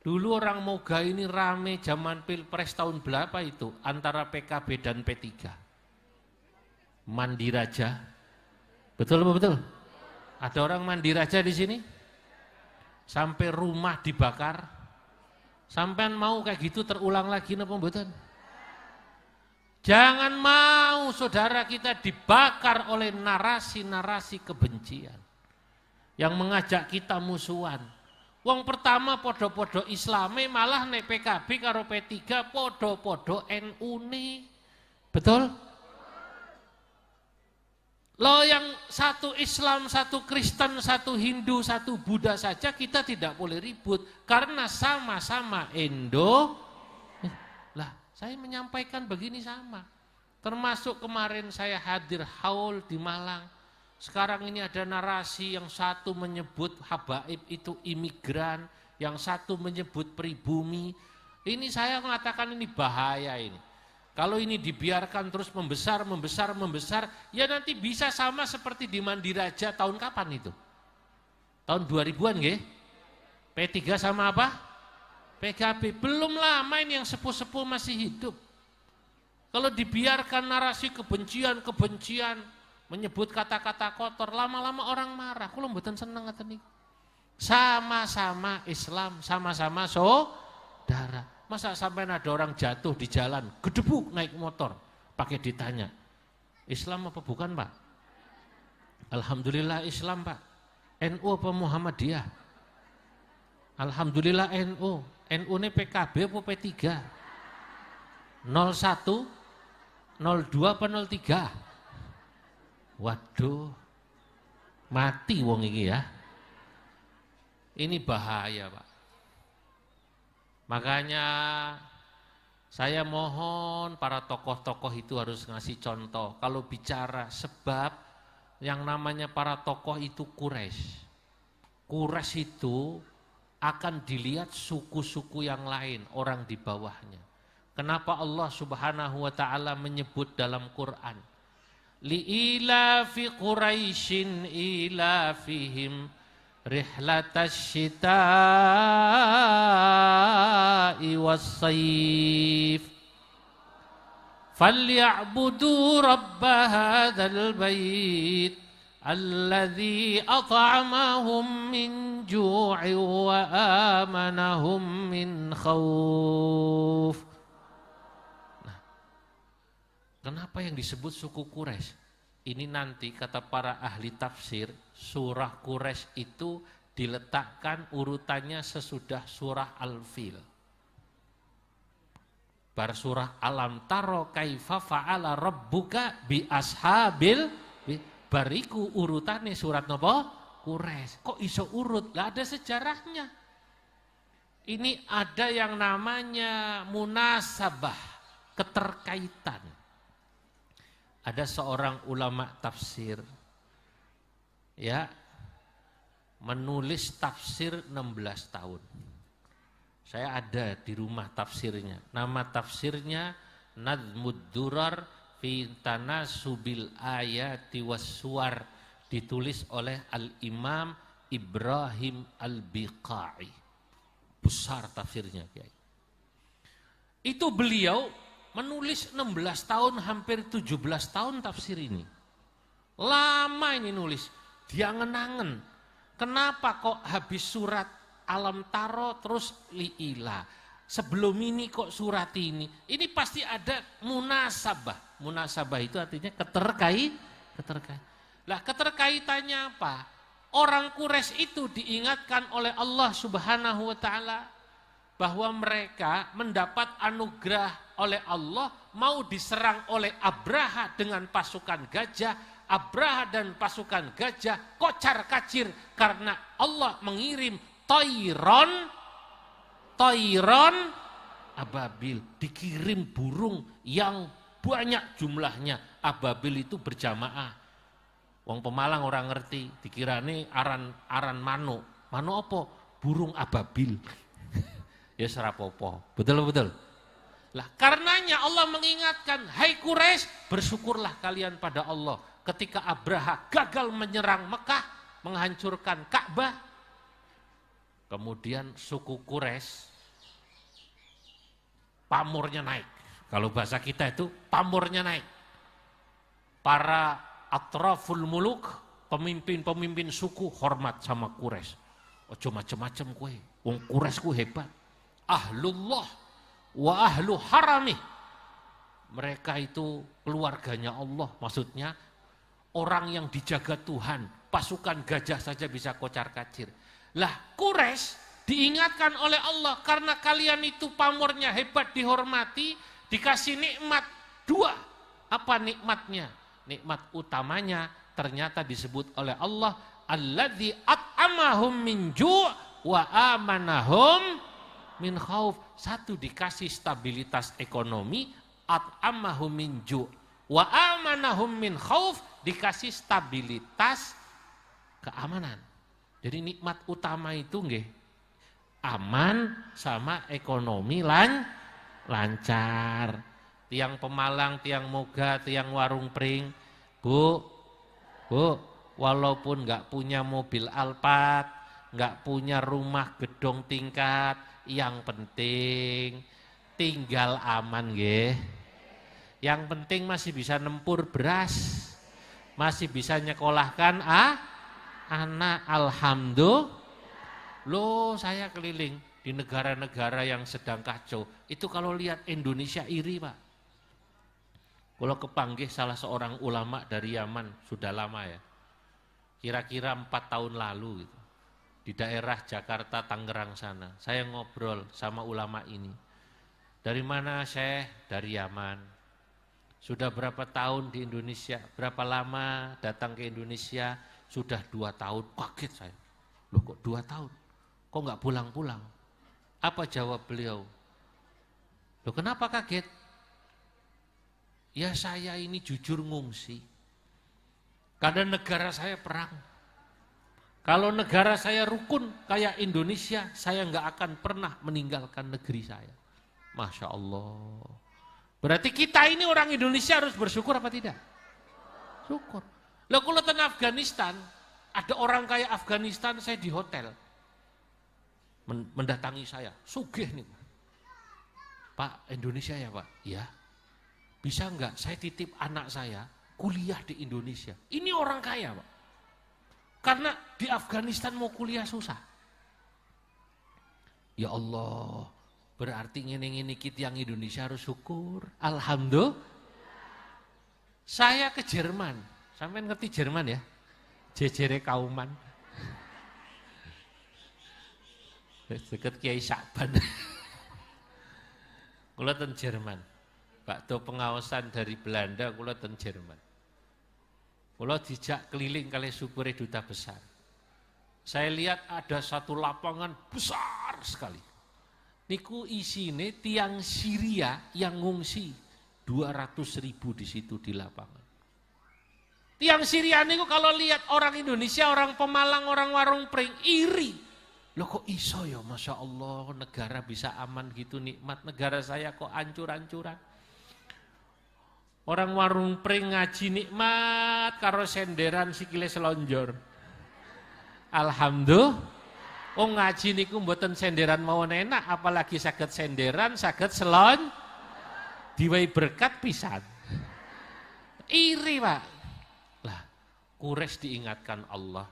Dulu orang Moga ini rame zaman Pilpres tahun berapa itu antara PKB dan P3. Mandiraja. Betul apa betul? Ada orang Mandiraja di sini? Sampai rumah dibakar. Sampean mau kayak gitu terulang lagi napa mboten? Jangan mau saudara kita dibakar oleh narasi-narasi kebencian yang mengajak kita musuhan. Wong pertama podo-podo Islame, malah nek PKB karo P3 podo-podo NU nih. Betul? Loh yang satu Islam, satu Kristen, satu Hindu, satu Buddha saja kita tidak boleh ribut karena sama-sama Lah, saya menyampaikan begini sama. Termasuk kemarin saya hadir haul di Malang. Sekarang ini ada narasi yang satu menyebut habaib itu imigran, yang satu menyebut pribumi. Ini saya mengatakan ini bahaya ini. Kalau ini dibiarkan terus membesar, ya nanti bisa sama seperti di Mandiraja tahun kapan itu? Tahun 2000-an nggih? P3 sama apa? PKB. Belum lama ini yang sepuh-sepuh masih hidup. Kalau dibiarkan narasi kebencian, menyebut kata-kata kotor, lama-lama orang marah. Kulo mboten seneng ngoten niku. Sama-sama Islam, sama-sama saudara. Masa sampai ada orang jatuh di jalan, gedebuk naik motor, pakai ditanya, Islam apa bukan Pak? Alhamdulillah Islam Pak. NU apa Muhammadiyah? Alhamdulillah NU. NU ini PKB apa P3? 01, 02 apa 03? Waduh, Mati wong iki ya. Ini bahaya, Pak. Makanya saya mohon para tokoh-tokoh itu harus ngasih contoh. Kalau bicara sebab yang namanya para tokoh itu Quraisy. Quraisy itu akan dilihat suku-suku yang lain, orang di bawahnya. Kenapa Allah Subhanahu wa taala menyebut dalam Quran? Li'ilafi Quraisyin ilafihim rihlatasy syita'i was-sayf falya'budu rabb hadzal bait alladzi at'amahum min ju'in wa amanahum min khauf. Kenapa yang disebut suku Quraisy? Ini nanti kata para ahli tafsir, surah Quraisy itu diletakkan urutannya sesudah surah Al-Fil. Bar surah Alam Taro kaifa fa'ala rabbuka bi ashabil bariku urutannya surat napa? Quraisy. Kok iso urut? Lah ada sejarahnya. Ini ada yang namanya munasabah, keterkaitan. Ada seorang ulama tafsir ya menulis tafsir 16 tahun. Saya ada di rumah tafsirnya. Nama tafsirnya Nadmud Durar fi Tanasubil Ayati Was-Suwar, ditulis oleh Al-Imam Ibrahim Al-Biqai. Besar tafsirnya, Kiai. Itu beliau menulis 16 tahun, hampir 17 tahun tafsir ini. Lama ini nulis, dia ngenangen. Kenapa kok habis surat Alam Taro terus li'ila? Sebelum ini kok surat ini? Ini pasti ada munasabah. Munasabah itu artinya keterkait. Lah keterkaitannya apa? Orang Quraisy itu diingatkan oleh Allah Subhanahu wa taala bahwa mereka mendapat anugerah oleh Allah, mau diserang oleh Abraha dengan pasukan gajah. Abraha dan pasukan gajah kocar kacir karena Allah mengirim toiron ababil, dikirim burung yang banyak jumlahnya. Ababil itu berjamaah. Wong Pemalang orang ngerti, dikirane aran manuk. Manuk apa? Burung ababil. Ya serapopo. Betul. Lah karenanya Allah mengingatkan, hai Quraisy, bersyukurlah kalian pada Allah ketika Abraha gagal menyerang Mekah, menghancurkan Ka'bah. Kemudian suku Quraisy pamornya naik. Kalau bahasa kita itu pamornya naik. Para atraful muluk, pemimpin-pemimpin suku hormat sama Quraisy. Ojo macem-macem kowe. Wong Quraisy ku hebat. Ahlullah wa ahlu harami. Mereka itu keluarganya Allah, maksudnya orang yang dijaga Tuhan. Pasukan gajah saja bisa kocar kacir. Lah Quraisy diingatkan oleh Allah karena kalian itu pamornya hebat, dihormati, dikasih nikmat dua. Apa nikmatnya? Nikmat utamanya ternyata disebut oleh Allah, alladzi at'amahum min ju' wa amanahum min khauf. Satu, dikasih stabilitas ekonomi, at'amahum min ju' wa amanahum min khauf, dikasih stabilitas keamanan. Jadi nikmat utama itu nggih aman sama ekonomi lancar. Tiang Pemalang, tiang Moga, tiang Warung Pring, Bu, walaupun nggak punya mobil Alphard, nggak punya rumah gedung tingkat, yang penting tinggal aman nggih. Yang penting masih bisa nempur beras, masih bisa nyekolahkan anak. Alhamdulillah. Loh, saya keliling di negara-negara yang sedang kacau. Itu kalau lihat Indonesia iri, Pak. Kalau kepanggih salah seorang ulama dari Yaman, sudah lama ya. Kira-kira 4 tahun lalu gitu. Di daerah Jakarta, Tangerang sana. Saya ngobrol sama ulama ini. Dari mana, Syekh? Dari Yaman. Sudah berapa tahun di Indonesia? Berapa lama datang ke Indonesia? Sudah 2 tahun, kaget saya. Loh kok 2 tahun? Kok nggak pulang-pulang? Apa jawab beliau? Loh kenapa kaget? Ya saya ini jujur ngungsi. Karena negara saya perang. Kalau negara saya rukun kayak Indonesia, saya nggak akan pernah meninggalkan negeri saya. Masya Allah. Berarti kita ini orang Indonesia harus bersyukur apa tidak? Syukur. Loh kalau di Afghanistan, ada orang kayak Afghanistan, saya di hotel. Mendatangi saya, sugih nih. Pak, Indonesia ya Pak? Ya. Bisa enggak saya titip anak saya kuliah di Indonesia? Ini orang kaya Pak. Karena di Afghanistan mau kuliah susah. Ya Allah, berarti ngene-ngene kita yang Indonesia harus syukur. Alhamdulillah. Saya ke Jerman. Sampai ngerti Jerman ya? Jejere Kauman. Dekat Kiai Sakban. Kula ten Jerman. Bakdo pengawasan dari Belanda, kula ten Jerman. Kula dijak keliling kali supire duta besar. Saya lihat ada satu lapangan besar sekali. Niku isine tiang Syria yang ngungsi 200.000 di situ di lapangan. Tiang Syria niku kalau lihat orang Indonesia, orang Pemalang, orang Warung Pring iri. Loh kok iso ya, Masya Allah negara bisa aman gitu, nikmat. Negara saya kok hancur-hancuran. Orang Warung Pring ngaji nikmat karo senderan sikile selonjor. Alhamdulillah. Oh ngaji niku mboten senderan mawon enak, apalagi saged senderan, saged selon. Diwai berkat pisan. Iri, Pak. Lah, Quraisy diingatkan Allah.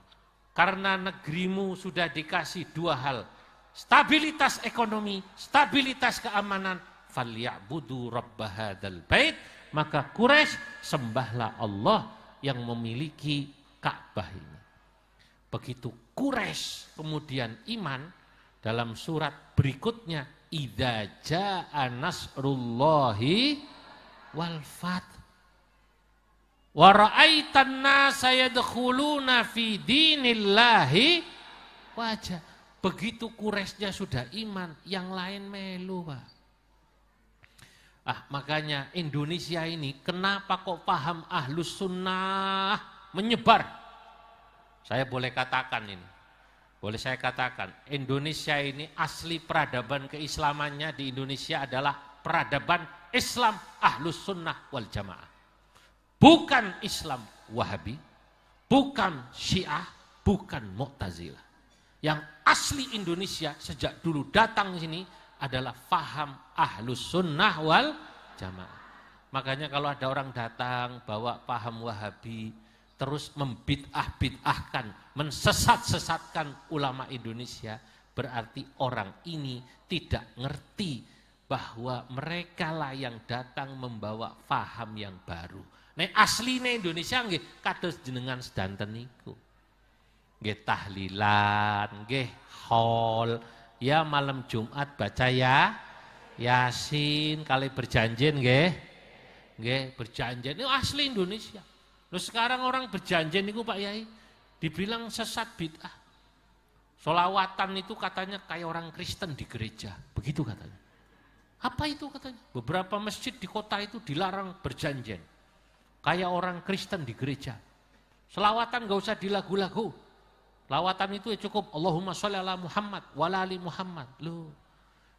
Karena negerimu sudah dikasih 2 hal. Stabilitas ekonomi, stabilitas keamanan. Falyabudu rabb hadzal bait. Maka Quraisy sembahlah Allah yang memiliki Ka'bah ini. Begitu Quraisy kemudian iman, dalam surat berikutnya, idza jaa nasrullahi wal fath wa ra'aitan nasa yadkhuluna fi dinillahi wajah. Begitu Quraisynya sudah iman, yang lain melu, Pak. Makanya Indonesia ini kenapa kok paham ahlus sunnah menyebar? Saya boleh katakan ini, boleh saya katakan Indonesia ini asli peradaban keislamannya di Indonesia adalah peradaban Islam ahlus sunnah wal jamaah. Bukan Islam Wahabi, bukan Syiah, bukan Mu'tazilah. Yang asli Indonesia sejak dulu datang sini adalah faham ahlus sunnah wal jamaah. Makanya kalau ada orang datang bawa paham Wahabi, terus membid'ah-bid'ahkan, mensesat-sesatkan ulama Indonesia, berarti orang ini tidak ngerti bahwa mereka lah yang datang membawa faham yang baru. Nek asline Indonesia nggih kados jenengan sedanten niku. Nggih tahlilan, nggih haul, ya malam Jumat baca ya Yasin, kali berjanjian nggih. Nggih, berjanjian. Itu asli Indonesia. Loh sekarang orang berjanjian niku Pak Yai dibilang sesat bid'ah. Sholawatan itu katanya kayak orang Kristen di gereja. Begitu katanya. Apa itu katanya? Beberapa masjid di kota itu dilarang berjanjian. Kayak orang Kristen di gereja. Selawatan gak usah di lagu-lagu. Lawatan itu ya cukup Allahumma sholli ala Muhammad wala ali Muhammad. Loh,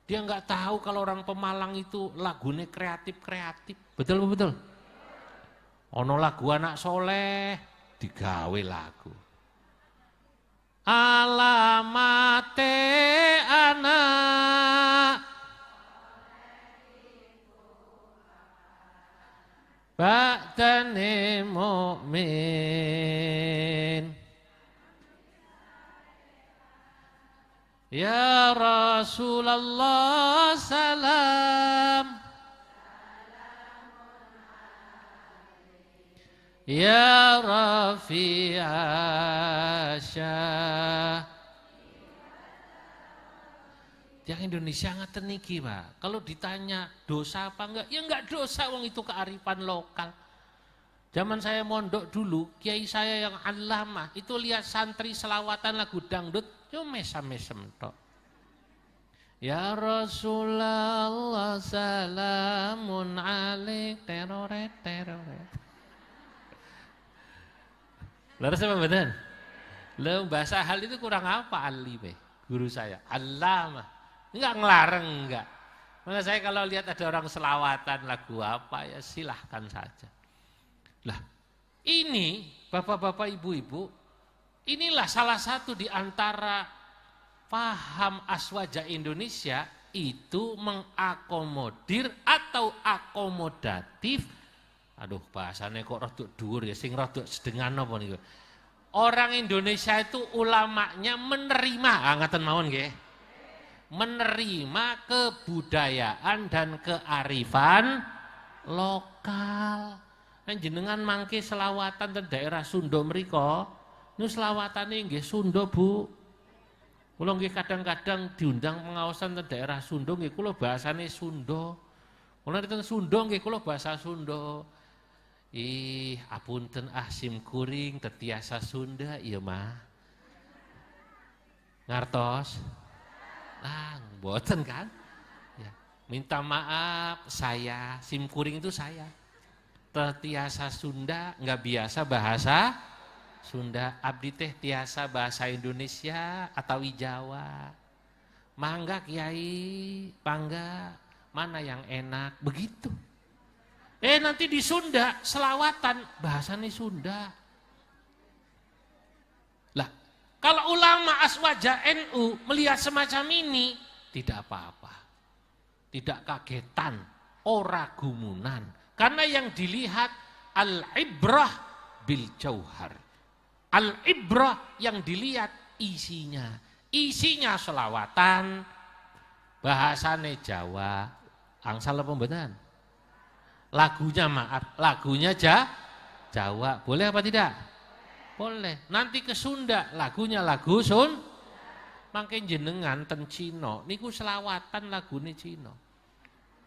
dia nggak tahu kalau orang Pemalang itu lagunya kreatif-kreatif. Betul betul. Ono lagu anak soleh digawe lagu. Alamate anak ba'dane mukmin. Ya Rasulullah salam. Ya Rafi'asyah. Yang Indonesia ngeten niki, Pak. Kalau ditanya dosa apa enggak? Ya enggak dosa, wong itu kearifan lokal. Zaman saya mondok dulu, kiai saya yang allamah itu lihat santri selawatan lagu dangdut, cuma mesam-mesem tok. Ya Rasulullah salamun alaik teroret. Laras apa benar? Lo bahasa hal itu kurang apa alime? Guru saya, allamah. Enggak ngelarang, enggak. Maka saya kalau lihat ada orang selawatan lagu apa ya silahkan saja. Lah, ini bapak-bapak, ibu-ibu, inilah salah satu di antara paham aswaja Indonesia itu mengakomodir atau akomodatif. Aduh, bahasanya kok rodok dhuwur ya, sing rodok sedengan apa niku. Orang Indonesia itu ulamanya menerima, ngaten mawon nggih. Menerima kebudayaan dan kearifan lokal. Jenengan mangke selawatan di daerah Sunda mriko, nu selawatane nggih Sunda, Bu. Kula nggih kadang-kadang diundang pengawasan di daerah Sunda nggih kula bahasane Sunda. Kula nenten Sunda nggih kula bahasa Sunda. Apunten sim kuring tetiasa Sunda ieu mah. Ngartos? Mboten kan? Ya. Minta maaf saya, sim kuring itu saya. Tiasa Sunda, enggak biasa bahasa Sunda. Abdi teh tiasa bahasa Indonesia atau Jawa. Mangga Kiai, pangga, mana yang enak, begitu. Nanti di Sunda selawatan bahasanya Sunda. Lah, kalau ulama aswaja NU melihat semacam ini tidak apa-apa. Tidak kagetan, ora gumunan. Karena yang dilihat al-ibrah bil jauhar. Al-ibrah yang dilihat isinya. Isinya selawatan, bahasane Jawa, angsal apa mboten? Lagunya maaf, lagunya Jawa. Boleh apa tidak? Boleh. Nanti ke Sunda, lagunya lagu Sun. Mangke jenengan ten Cina niku selawatan lagune Cina.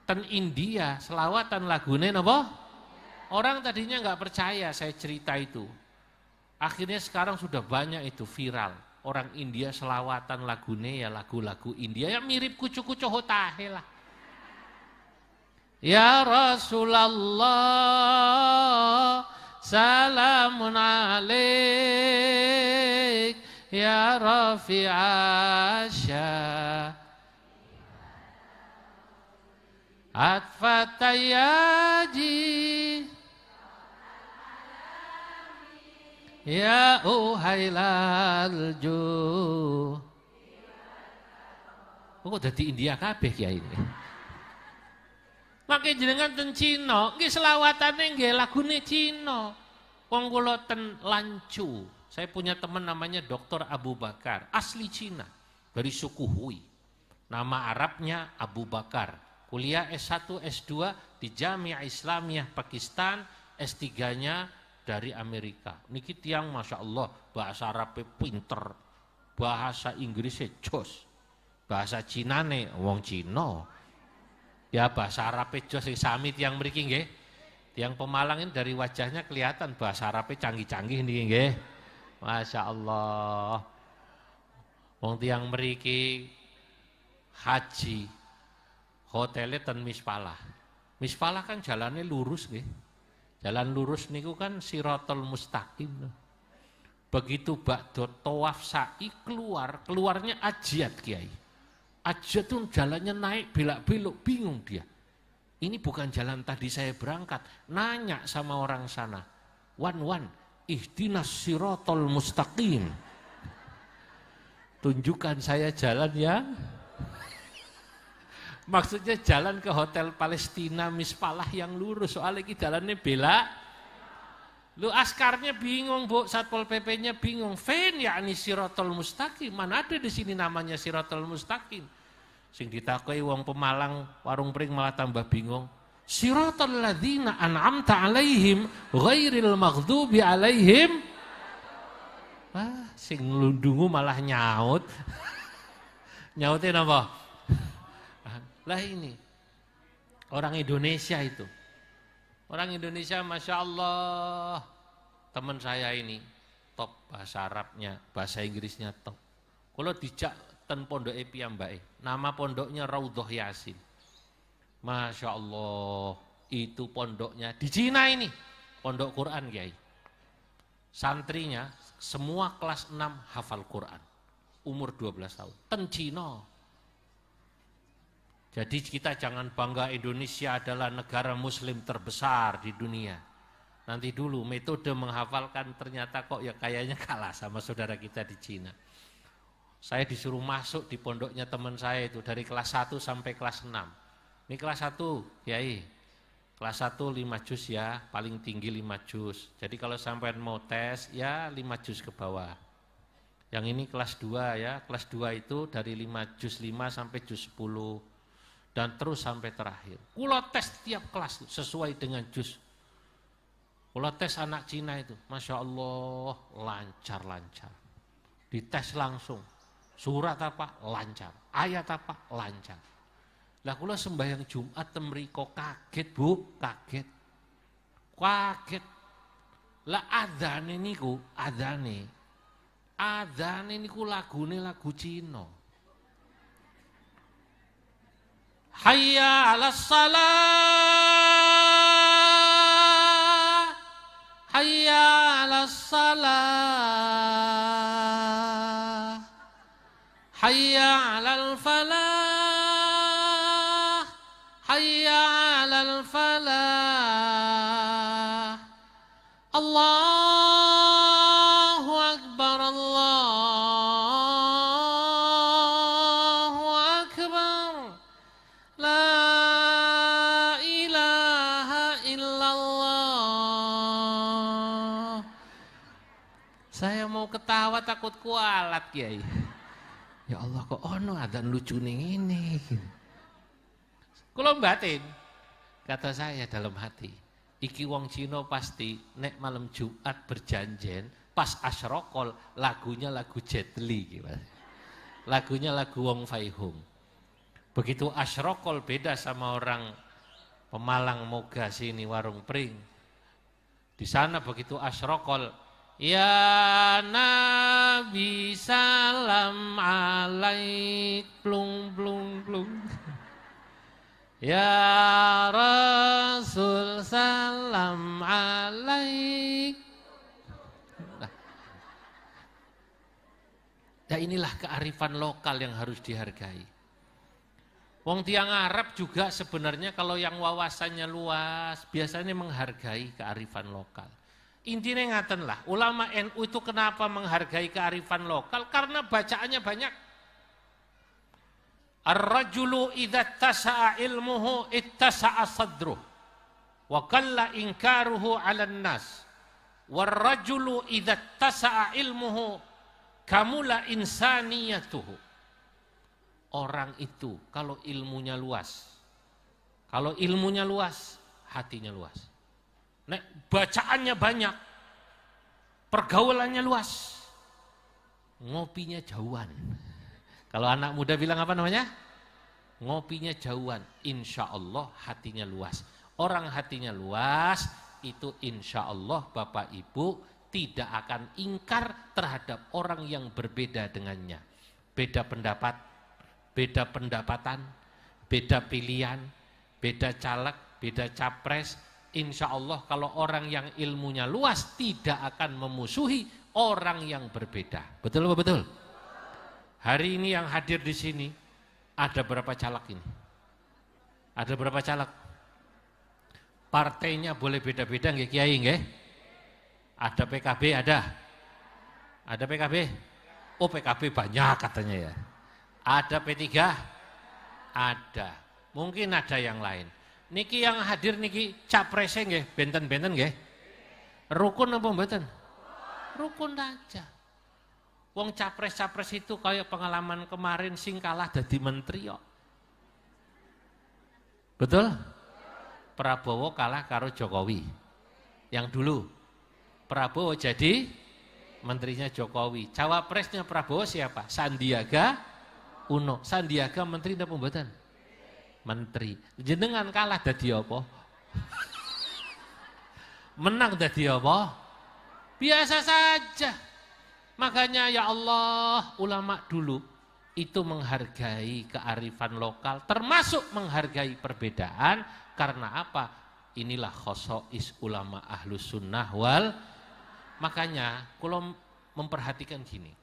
Ten India selawatan lagune napa? Orang tadinya nggak percaya saya cerita itu. Akhirnya sekarang sudah banyak itu viral. Orang India selawatan lagune ya lagu-lagu India yang mirip kucu-kucu hotahe lah. Ya Rasulullah salamun alaik ya Rafi'asya Atfatayaji ya uhailal juh. Kok dadi India kabeh kiai ini. Makanya jenengan ten Cina, nggih selawatane nggih lagune Cina. Wong kula ten Lancu. Saya punya teman namanya Dr. Abu Bakar, asli Cina, dari suku Hui. Nama Arabnya Abu Bakar. Kuliah S1, S2 di Jamiah Islamiyah Pakistan, S3-nya dari Amerika. Niki tiang Masya Allah, bahasa Arabnya pinter, bahasa Inggrisnya jos, bahasa Cinane, wong Cina. Ya bahasa Arabnya jos, sami tiang mriki nggih. Tiang Pemalang ini dari wajahnya kelihatan bahasa Arabnya canggih-canggih niki nggih. Masya Allah. Wong tiang mriki haji. Hotelnya ten Mispalah. Mispalah kan jalannya lurus nggih. Jalan lurus niku kan Siratal Mustaqim. Begitu ba'da tawaf sa'i keluarnya ajiat Kiai. Ajiat tuh jalannya naik belak-belok, bingung dia. Ini bukan jalan tadi saya berangkat. Nanya sama orang sana. Wan, ihdinas Siratal Mustaqim. Tunjukkan saya jalan yang maksudnya jalan ke hotel Palestina Mispalah yang lurus, soalnya ini jalannya belak. Lu askarnya bingung, Bu, Satpol PP-nya bingung. Yakni Siratal Mustaqim. Mana ada di sini namanya Siratal Mustaqim? Sing ditakoi wong Pemalang warung pring malah tambah bingung. Siratal ladzina an'amta alaihim ghairil maghdubi alaihim. Sing lundungu malah nyaut. Nyautin apa? Lah ini orang Indonesia itu. Orang Indonesia Masya Allah, teman saya ini top bahasa Arabnya, bahasa Inggrisnya top. Kalau dijak ten pondok piyambake, nama pondoknya Raudhah Yasin. Masya Allah, itu pondoknya di Cina ini, pondok Quran Kiai. Santrinya semua kelas 6 hafal Quran, umur 12 tahun, ten Cina. Jadi kita jangan bangga Indonesia adalah negara muslim terbesar di dunia. Nanti dulu metode menghafalkan ternyata kok ya kayaknya kalah sama saudara kita di Cina. Saya disuruh masuk di pondoknya teman saya itu dari kelas 1 sampai kelas 6. Ini kelas 1, Kiai. Kelas 1 5 juz ya, paling tinggi 5 juz. Jadi kalau sampai mau tes ya 5 juz ke bawah. Yang ini kelas 2 ya, kelas 2 itu dari 5 juz 5 sampai juz 10. Dan terus sampai terakhir. Kulo tes tiap kelas sesuai dengan juz. Kulo tes anak Cina itu, Masya Allah lancar-lancar. Dites langsung. Surat apa? Lancar. Ayat apa? Lancar. Lah kula sembahyang Jumat temriko kaget Bu, kaget. Lah adzane niku, adzane niku lagune lagu Cina. Hayya 'alas salah. Hayya 'alas salah. Hayya 'alal falah. Hayya 'alal falah. Allahu akbar, Allahu akbar. La ilaha illallah. Saya mau ketawa takut kualat, Kiai. Ya Allah, kok ono adzan lucu ning ini. Kula batin, kata saya dalam hati, iki wong Cina pasti nek malam Jumat berjanjen pas asyraqol lagunya lagu Jet Li gitu. Lagunya lagu Wong Fai Hung. Begitu asyraqol beda sama orang Pemalang Moga sini Warung Pring. Di sana begitu asyraqol, ya Nabi salam alaik plung plung plung. Ya Rasul salam alaik. Nah, ya inilah kearifan lokal yang harus dihargai. Wong tiang Arab juga sebenarnya kalau yang wawasannya luas biasanya menghargai kearifan lokal. Intinya ngaten lah, ulama NU itu kenapa menghargai kearifan lokal? Karena bacaannya banyak. Ar-rajulu idza tasa'a ilmuhu ittasa'a sadruh wa qalla inkaruhu 'alan nas. War-rajulu idza tasa'a ilmuhu kamula insaniyatuhu. Orang itu kalau ilmunya luas, hatinya luas. Nek bacaannya banyak, pergaulannya luas, ngopinya jauhan. Kalau anak muda bilang apa namanya? Ngopinya jauhan. Insya Allah hatinya luas. Orang hatinya luas itu insya Allah Bapak Ibu tidak akan ingkar terhadap orang yang berbeda dengannya. Beda pendapat, beda pendapatan, beda pilihan, beda caleg, beda capres. Insya Allah kalau orang yang ilmunya luas tidak akan memusuhi orang yang berbeda. Betul apa betul? Hari ini yang hadir di sini ada berapa caleg ini? Ada berapa caleg? Partainya boleh beda-beda nggih Kiai nggih? Ada PKB ada? Ada PKB? Oh PKB banyak katanya ya. Ada P3? Ada. Mungkin ada yang lain. Niki yang hadir niki capresnya nggih, benten-benten nggih. Rukun apa mboten? Rukun aja. Wong capres-capres itu kayak pengalaman kemarin sing kalah dadi menteri kok. Betul? Prabowo kalah karo Jokowi. Yang dulu Prabowo jadi menterinya Jokowi. Cawapresnya Prabowo siapa? Sandiaga Uno. Sandiaga menteri napa mboten? Menteri. Jenengan kalah dadi apa? menang dadi apa? Biasa saja. Makanya ya Allah, ulama dulu itu menghargai kearifan lokal, termasuk menghargai perbedaan. Karena apa? Inilah khosois ulama ahlus sunnah wal. Makanya kalau memperhatikan gini,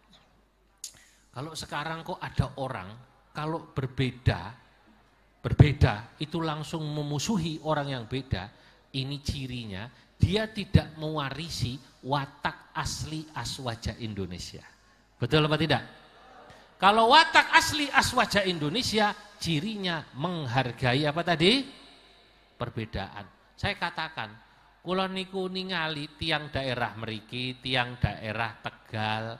kalau sekarang kok ada orang kalau berbeda itu langsung memusuhi orang yang beda. Ini cirinya dia tidak mewarisi watak asli aswaja Indonesia. Betul apa tidak? Kalau watak asli aswaja Indonesia, cirinya menghargai apa tadi? Perbedaan. Saya katakan, kula niku ningali tiang daerah mriki, tiang daerah Tegal,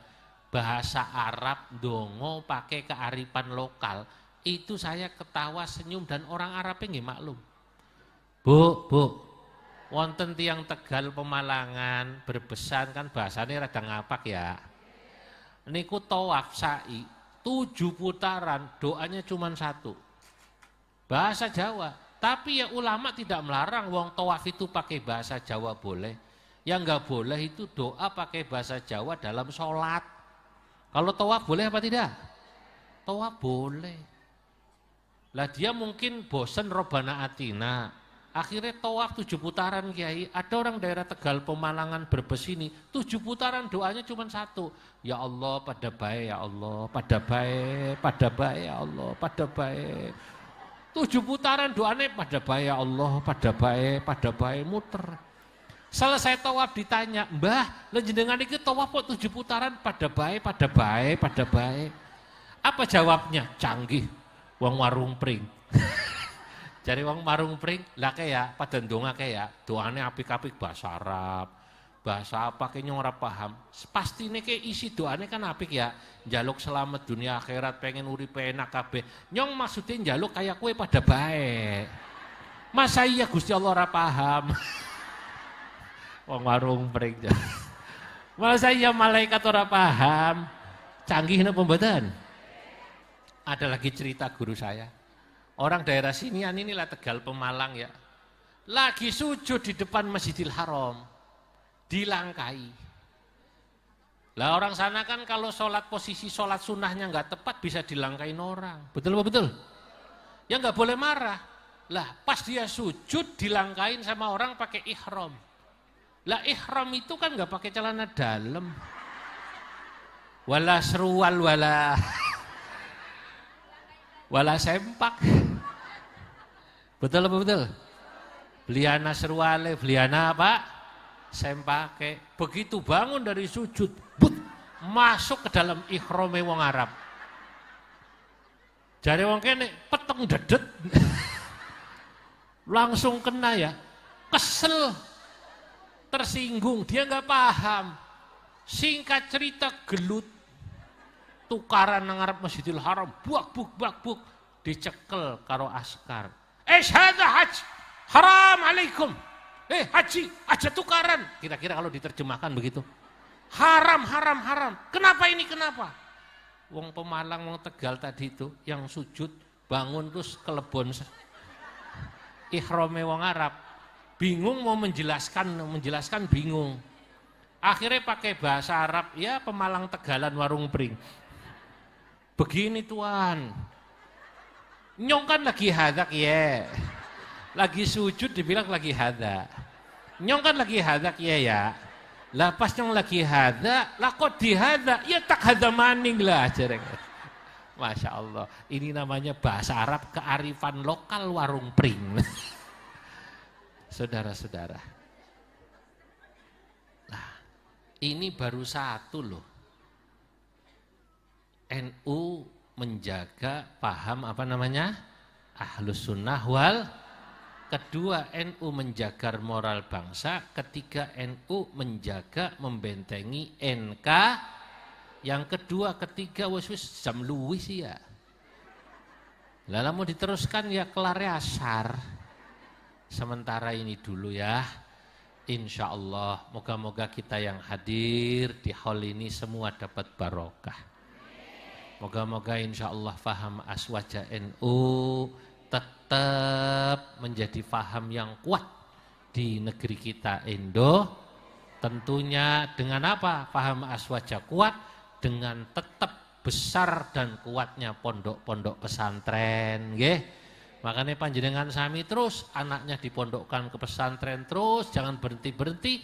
bahasa Arab ndonga pakai kearifan lokal, itu saya ketawa senyum dan orang Arabnya nggih maklum. Bu, wonten tiang Tegal Pemalangan, Berbesan kan bahasanya rada ngapak ya. Niku tawaf sa'i 7 putaran, doanya cuma 1. Bahasa Jawa. Tapi ya ulama tidak melarang wong tawaf itu pakai bahasa Jawa boleh. Yang enggak boleh itu doa pakai bahasa Jawa dalam sholat. Kalau tawaf boleh apa tidak? Tawaf boleh. Lah dia mungkin bosen Robana Atina. Akhirnya tawaf 7 putaran Kiai. Ada orang daerah Tegal Pemalangan Brebes ini 7 putaran doanya cuma 1. Ya Allah pada baik, ya Allah pada baik, pada baik, ya Allah pada baik. 7 putaran doanya pada baik, ya Allah pada baik, muter. Selesai tawaf ditanya, Mbah, jenengan iki tawaf kok 7 putaran pada baik, pada baik, pada baik. Apa jawabnya? Canggih, wong warung pring. Jadi wong warung pring, lah kayak pada ndonga kayak doanya apik-apik bahasa Arab, bahasa apa kayaknya ora paham. Pastine kayak isi doanya kan apik ya. Njaluk selamat dunia akhirat, pengen urip enak kabeh. Nyong maksudnya njaluk kayak kue pada baik. Masa iya Gusti Allah ora paham? Wong warung pring. Masa iya malaikat ora paham? Canggih napa mboten? Ada lagi cerita guru saya. Orang daerah sinian inilah Tegal Pemalang ya. Lagi sujud di depan Masjidil Haram. Dilangkai. Lah orang sana kan kalau sholat posisi sholat sunnahnya nggak tepat bisa dilangkain orang. Betul apa betul? Ya nggak boleh marah. Lah pas dia sujud dilangkain sama orang pakai ihram. Lah ihram itu kan nggak pakai celana dalam. Wala serual wala sempak. Betul apa betul? Beliana seruale, beliana apa? Sempake. Begitu bangun dari sujud, masuk ke dalam ihrame wong Arab. Jare wong kene peteng dedet. Langsung kena ya. Kesel. Tersinggung, dia nggak paham. Singkat cerita gelut. Tukaran nang ngarep Masjidil Haram, buk dicekel karo askar. Hadza haj, haram alaikum. Haji, aja tukaran. Kira-kira kalau diterjemahkan begitu. Haram. Kenapa ini kenapa? Wong Pemalang, wong Tegal tadi itu yang sujud bangun terus kelebon ihrame wong Arab. Bingung mau menjelaskan bingung. Akhirnya pakai bahasa Arab, ya Pemalang Tegalan warung pring. Begini tuan, nyong kan lagi hadak ya, lagi sujud dibilang lagi hadak. Nyong kan lagi hadak ya. Lah pas nyong lagi hadak, lah kok dihadak, ya tak hada maning lah. Masya Allah, ini namanya bahasa Arab kearifan lokal warung pring. Saudara-saudara, nah ini baru satu loh. NU menjaga paham apa namanya? Ahlus sunnah wal. Kedua, NU menjaga moral bangsa. Ketiga, NU menjaga membentengi NK. Yang kedua, ketiga wis jam luwih sih ya. Lalu mau diteruskan ya kelarnya asar. Sementara ini dulu ya. Insya Allah, moga-moga kita yang hadir di hall ini semua dapat barokah. Moga-moga insya Allah faham aswaja NU tetap menjadi faham yang kuat, di negeri kita tentunya dengan apa? Paham aswaja kuat, dengan tetap besar dan kuatnya pondok-pondok pesantren, nggih. Makanya panjenengan sami terus anaknya dipondokkan ke pesantren terus, jangan berhenti-berhenti.